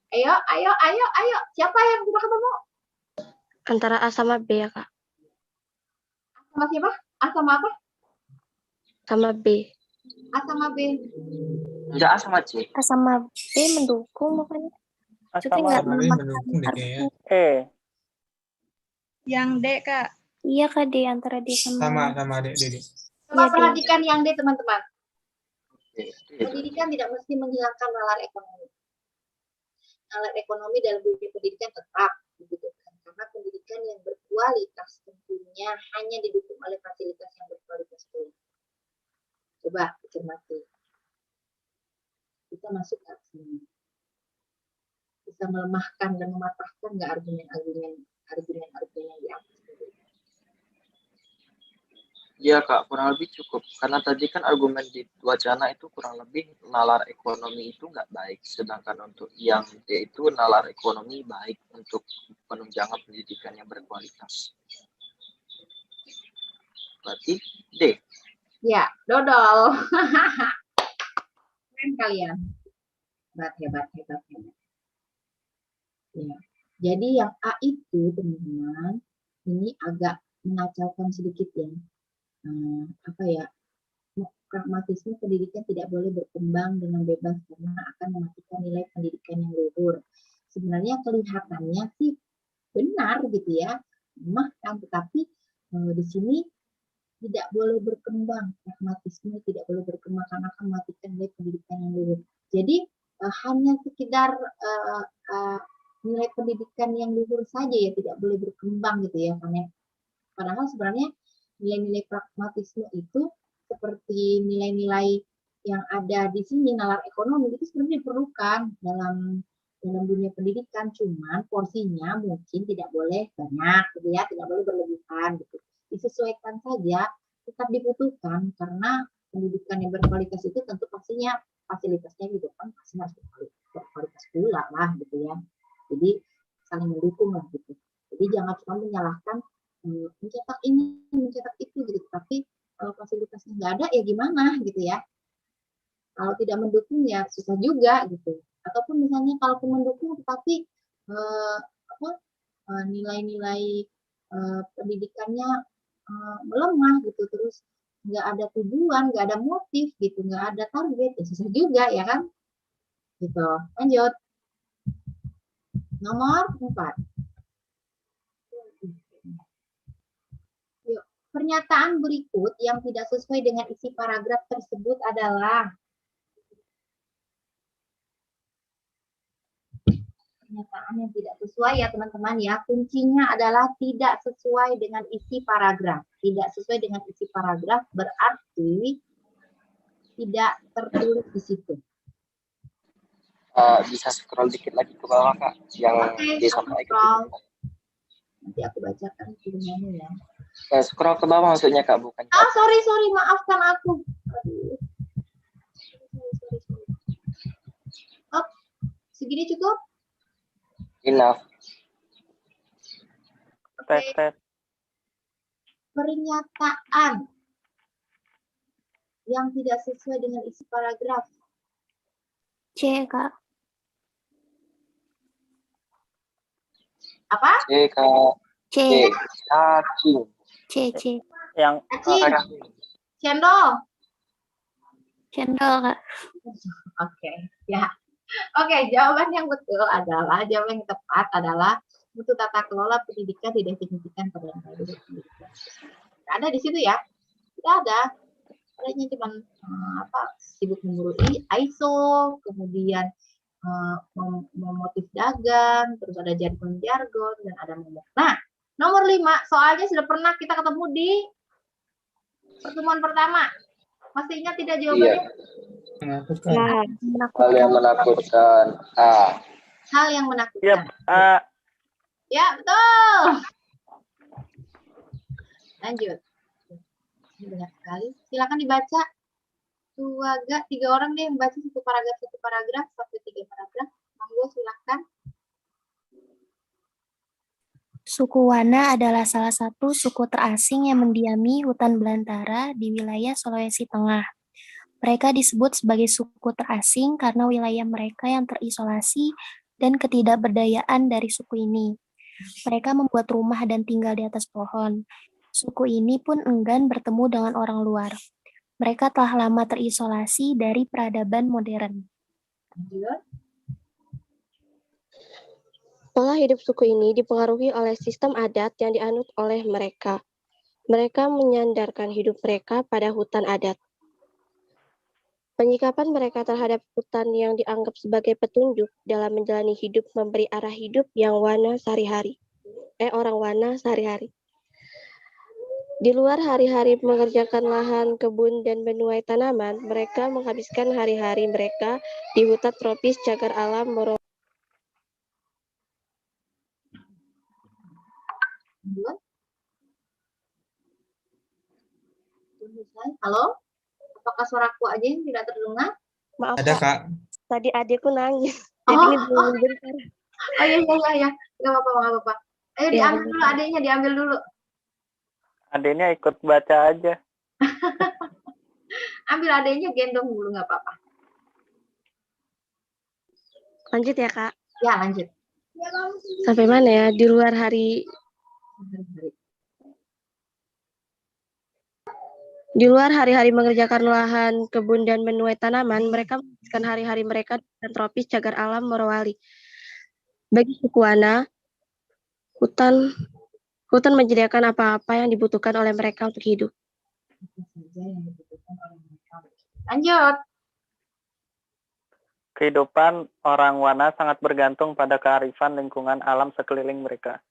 Ayo. Siapa yang sudah ketemu? Antara A sama B ya, Kak? Sama siapa? A sama apa? Sama B. A sama B. Enggak, A sama C. A sama B mendukung makanya. A Jadi sama nggak B melemahkan mendukung deh kayaknya. Yang D, Kak. Iya, Kak, D. Antara D sama Sama D. Coba Iya, perhatikan yang D, teman-teman. Oke. Pendidikan tidak mesti menghilangkan nalar ekonomi. Nalar ekonomi dalam dunia pendidikan tetap dibutuhkan. Karena pendidikan yang berkualitas tentunya hanya didukung oleh fasilitas yang berkualitas pula. Coba cermati. Kita masuk ke sini. Bisa melemahkan dan mematahkan nggak argumen-argumen yang di atas. Iya, Kak, kurang lebih cukup. Karena tadi kan argumen di wacana itu kurang lebih nalar ekonomi itu nggak baik. Sedangkan untuk yang D itu nalar ekonomi baik untuk penunjangan pendidikan yang berkualitas. Berarti D. Ya, dodol. Keren kalian. Hebat. Ya. Jadi yang A itu, teman-teman, ini agak mengacaukan sedikit ya. Pragmatisme pendidikan tidak boleh berkembang dengan bebas karena akan mematikan nilai pendidikan yang luhur. Sebenarnya kelihatannya sih benar gitu ya, kan, tetapi di sini tidak boleh berkembang, pragmatisme tidak boleh berkembang karena akan mematikan nilai pendidikan yang luhur. Jadi hanya sekedar nilai pendidikan yang luhur saja ya tidak boleh berkembang gitu ya kan ya. Padahal sebenarnya nilai-nilai pragmatisme itu seperti nilai-nilai yang ada di sini, nalar ekonomi itu sebenarnya diperlukan dalam dunia pendidikan, cuman porsinya mungkin tidak boleh banyak gitu ya, tidak boleh berlebihan gitu. Disesuaikan saja, tetap dibutuhkan karena pendidikan yang berkualitas itu tentu pastinya fasilitasnya di depan pasti harus berkualitas pula lah gitu ya. Jadi saling mendukung lah gitu. Jadi jangan cuma menyalahkan mencetak ini, mencetak itu gitu. Tapi kalau fasilitasnya nggak ada ya gimana gitu ya. Kalau tidak mendukung ya susah juga gitu. Ataupun misalnya kalau mendukung tetapi nilai-nilai pendidikannya melemah gitu, terus nggak ada tujuan, nggak ada motif gitu, nggak ada target, ya susah juga ya kan? Gitu. Lanjut. Nomor 4. Yuk, pernyataan berikut yang tidak sesuai dengan isi paragraf tersebut adalah pernyataan yang tidak sesuai ya teman-teman ya. Kuncinya adalah tidak sesuai dengan isi paragraf. Tidak sesuai dengan isi paragraf berarti tidak tertulis di situ. Bisa scroll dikit lagi ke bawah Kak, yang disampaikan. Nanti aku bacakan tulisannya ya. Scroll ke bawah maksudnya Kak, bukan. Sorry, maafkan aku. Oh, segini cukup? Enough. Tes. Pernyataan yang tidak sesuai dengan isi paragraf. C, Kak. Apa? C, Kak. C. Cacing. C. Yang Cendol. Cendol, Kak. Oke, ya. Oke, jawaban yang betul adalah, jawaban yang tepat adalah mutu tata kelola pendidikan didefinisikan pada pendidikan. Ada di situ ya? Tidak ada. Adanya cuma sibuk memburu ISO, kemudian memotif dagang, terus ada jargon, dan ada momok. Nah, nomor 5, soalnya sudah pernah kita ketemu di pertemuan pertama. Masih ingat tidak jawabannya? Menakutkan. Hal yang menakutkan. Hal yang menakutkan. Ya, betul. Lanjut. Ini banyak sekali. Silakan dibaca. 3 orang deh yang baca satu paragraf sampai 3 paragraf. Monggo silakan. Suku Wana adalah salah satu suku terasing yang mendiami hutan belantara di wilayah Sulawesi Tengah. Mereka disebut sebagai suku terasing karena wilayah mereka yang terisolasi dan ketidakberdayaan dari suku ini. Mereka membuat rumah dan tinggal di atas pohon. Suku ini pun enggan bertemu dengan orang luar. Mereka telah lama terisolasi dari peradaban modern. Pola hidup suku ini dipengaruhi oleh sistem adat yang dianut oleh mereka. Mereka menyandarkan hidup mereka pada hutan adat. Penyikapan mereka terhadap hutan yang dianggap sebagai petunjuk dalam menjalani hidup memberi arah hidup yang orang Wana sehari-hari. Di luar hari-hari mengerjakan lahan, kebun, dan menuai tanaman, mereka menghabiskan hari-hari mereka di hutan tropis cagar alam Morowali. Halo? Apakah suaraku aja yang tidak terdengar? Maaf, Ada, Kak. Tadi adikku nangis. Jadi bentar. Oh iya. Nggak apa-apa. Ayo diambil dulu adiknya, diambil dulu. Adiknya ikut baca aja. Ambil adiknya, gendong dulu, nggak apa-apa. Lanjut ya, Kak? Ya, lanjut. Sampai mana ya? Di luar hari... Di luar hari-hari mengerjakan lahan, kebun, dan menuai tanaman, mereka menghabiskan hari-hari mereka di hutan tropis cagar alam Morowali. Bagi suku Wana, hutan menyediakan apa-apa yang dibutuhkan oleh mereka untuk hidup. Lanjut. Kehidupan orang wana sangat bergantung pada kearifan lingkungan alam sekeliling mereka.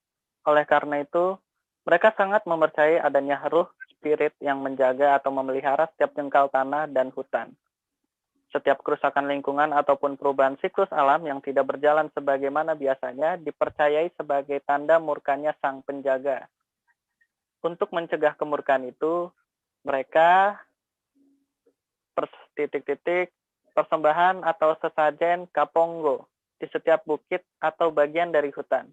Oleh karena itu, mereka sangat mempercayai adanya ruh spirit yang menjaga atau memelihara setiap jengkal tanah dan hutan. Setiap kerusakan lingkungan ataupun perubahan siklus alam yang tidak berjalan sebagaimana biasanya dipercayai sebagai tanda murkanya sang penjaga. Untuk mencegah kemurkaan itu, mereka persembahan atau sesajen kaponggo di setiap bukit atau bagian dari hutan.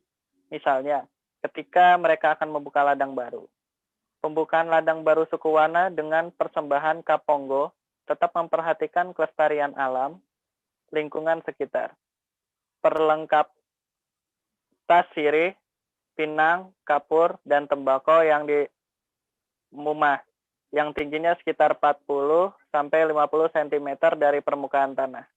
Misalnya, ketika mereka akan membuka ladang baru. Pembukaan ladang baru suku Wana dengan persembahan kaponggo tetap memperhatikan kelestarian alam, lingkungan sekitar. Perlengkap tas sirih, pinang, kapur, dan tembakau yang di mumah, yang tingginya sekitar 40 sampai 50 cm dari permukaan tanah.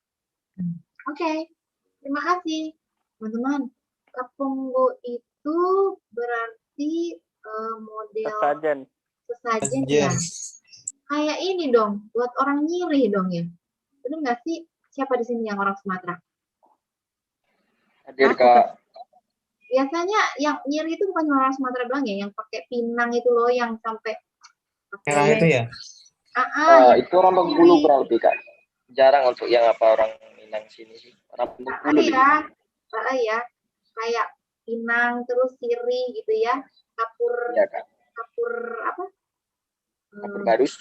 Oke, terima kasih. Teman-teman, kaponggo itu berarti model sesajen ya. Kayak ini dong, buat orang nyirih dong ya. Benar nggak sih? Siapa di sini yang orang Sumatera? Hadir, Kak. Biasanya yang nyirih itu bukan orang Sumatera doang ya, yang pakai pinang itu loh, yang sampai Merah itu ya? Itu orang Bengkulu kurang lebih, Kak. Jarang untuk yang orang Minang sini sih. Orang Bengkulu ya. Kayak pinang terus sirih gitu ya. Kapur apa? Kapur barus.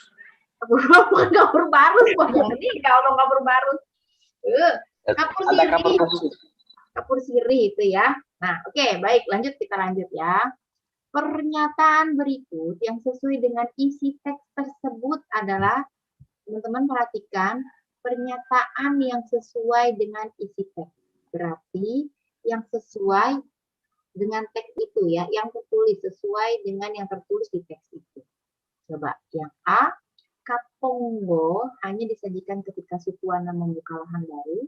Kapur barus, banyak nih kalau kapur barus. Kapur sirih. Kapur sirih itu ya. Nah, oke, baik, kita lanjut ya. Pernyataan berikut yang sesuai dengan isi teks tersebut adalah, teman-teman perhatikan, pernyataan yang sesuai dengan isi teks. Berarti yang sesuai dengan teks itu ya, yang tertulis sesuai dengan yang tertulis di teks itu. Coba, yang A, kaponggo hanya disajikan ketika suku Wana membuka lahan baru.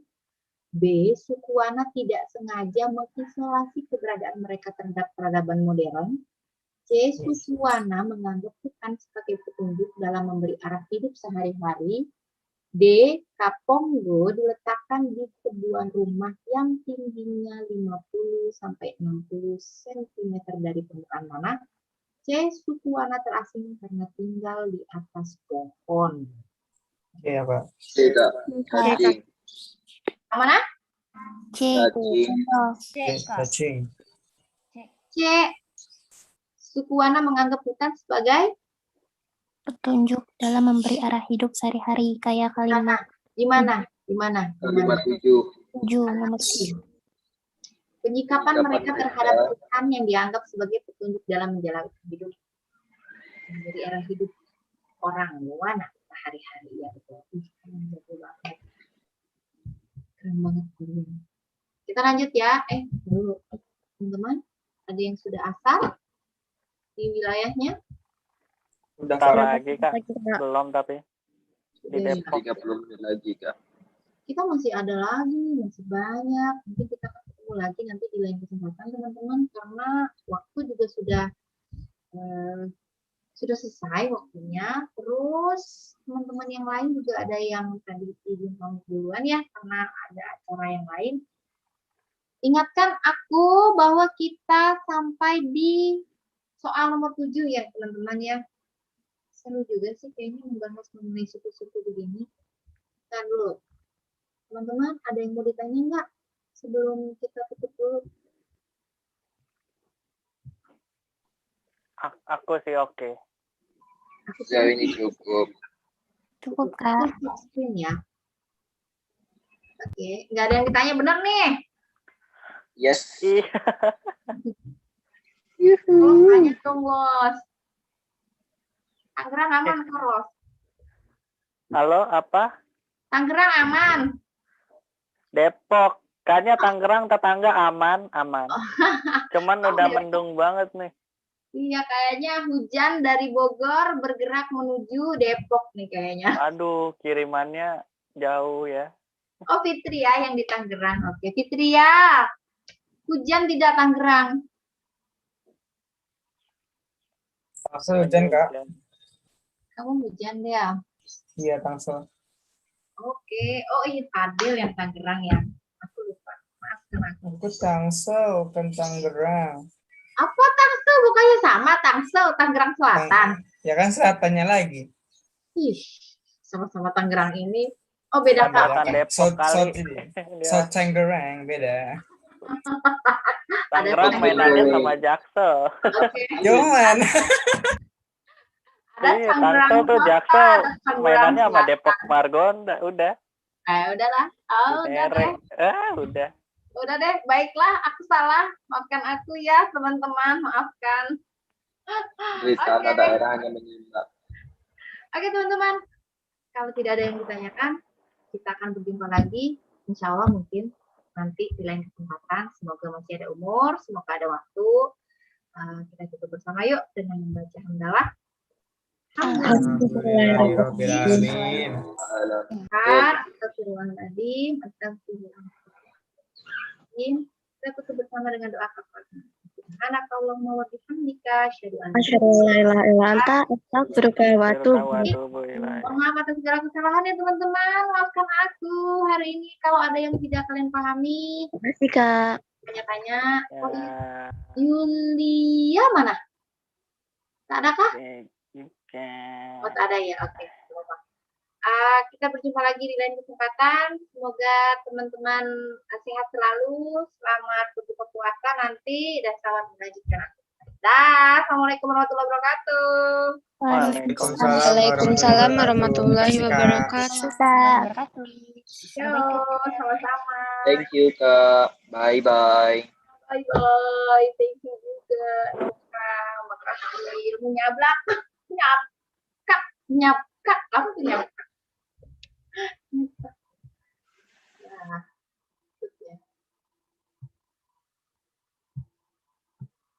B, suku Wana tidak sengaja mengisolasi keberadaan mereka terhadap peradaban modern. C, suku Wana menganggap hutan sebagai petunjuk dalam memberi arah hidup sehari-hari. D, kaponggo diletakkan di sebuah rumah yang tingginya 50 sampai 60 cm dari permukaan tanah. C, suku Wana terasing karena tinggal di atas pohon. Iya, Pak. Tidak. Yang mana? Cacing. C. Suku Wana menganggap hutan sebagai petunjuk dalam memberi arah hidup sehari-hari, kayak kalimat di mana? Kalimat 7. Nomor 7. Penyikapan mereka terhadap hutan yang dianggap sebagai petunjuk dalam menjalani hidup, memberi arah hidup orang Wana sehari-hari ya, betul. Keren banget. Kita lanjut ya. Dulu teman-teman, ada yang sudah asal di wilayahnya? Udah lagi, Kak. Belum tapi. Di Depok. 30 menit lagi, Kak. Kita masih ada lagi, masih banyak. Mungkin kita akan ketemu lagi nanti di lain kesempatan, teman-teman, karena waktu juga sudah selesai waktunya. Terus teman-teman yang lain juga ada yang tadi izin pamit duluan ya, karena ada acara yang lain. Ingatkan aku bahwa kita sampai di soal nomor 7 ya, teman-teman ya. Seru juga sih kayaknya membahas mengenai suku-suku begini. Nah dulu, teman-teman ada yang mau ditanya nggak sebelum kita tutup dulu? Aku sih oke. Sejauh ini cukup. Cukup, Kak. Ya. Oke, nggak ada yang ditanya benar nih. Yes. Tanya dong, Bos. Tangerang aman, Ros? Halo, apa? Tangerang aman. Depok. Kayaknya Tangerang tetangga aman. Cuman udah mendung banget nih. Iya, kayaknya hujan dari Bogor bergerak menuju Depok nih kayaknya. Aduh, kirimannya jauh ya. Oh, Fitria yang di Tangerang. Oke, Fitria. Hujan tidak Tangerang? Tangsel hujan, Kak. Kamu hujan ya? Iya, Tangsel. Oke. Oh iya, Fadil yang Tangerang ya. Aku lupa. Maafkan aku. Aku Tangsel, bukan Tangerang. Apa Tangsel? Bukannya sama Tangsel, Tangerang Selatan. Ya kan selatannya lagi. Ih, sama-sama Tangerang ini. Oh, beda Selatan Kak. Depok kali. South Tangerang, beda. Tangerang mainannya sama Jaksel. Oke. Jangan. Ada Iya, Tangerang Tangsel tuh Kota, Jaksel ada Tangerang mainannya sama Selatan. Depok Margonda, udah. Udahlah. Oh, udah Cinere. deh. Udah. Udah deh, baiklah. Aku salah. Maafkan aku ya, teman-teman. Maafkan. Di sana daerah hanya menyimak. Oke, teman-teman. Kalau tidak ada yang ditanyakan, kita akan berjumpa lagi. Insya Allah mungkin nanti di lain kesempatan. Semoga masih ada umur, semoga ada waktu. Kita cukup bersama yuk dengan membaca hamdalah. Alhamdulillahirobbilalamin. Astagfirullahaladzim. Astagfirullahaladzim. Kita tutup bersama dengan doa kafarah. Subhanakallahumma wa bihamdika asyhadu an la ilaha illa anta astaghfiruka wa atubu ilaik. Mohon maaf atas segala kesalahan ya teman-teman. Maafkan aku hari ini kalau ada yang tidak kalian pahami. Terima kasih, Kak. Tanya-tanya. Oh, Yulia mana? Tak ada kah? Oh, tak ada ya. Oke. Kita berjumpa lagi di lain kesempatan. Semoga teman-teman sehat selalu. Selamat berbuka puasa nanti dan selamat melanjutkan aktivitas. Assalamualaikum warahmatullahi wabarakatuh. Waalaikumsalam warahmatullahi wabarakatuh. Yo, sama-sama. Thank you, Kak. Bye-bye. Bye-bye. Thank you juga. Terima kasih. Menyablak. Nyap. Kak. Nyap. Kak. Apa tuh nyap?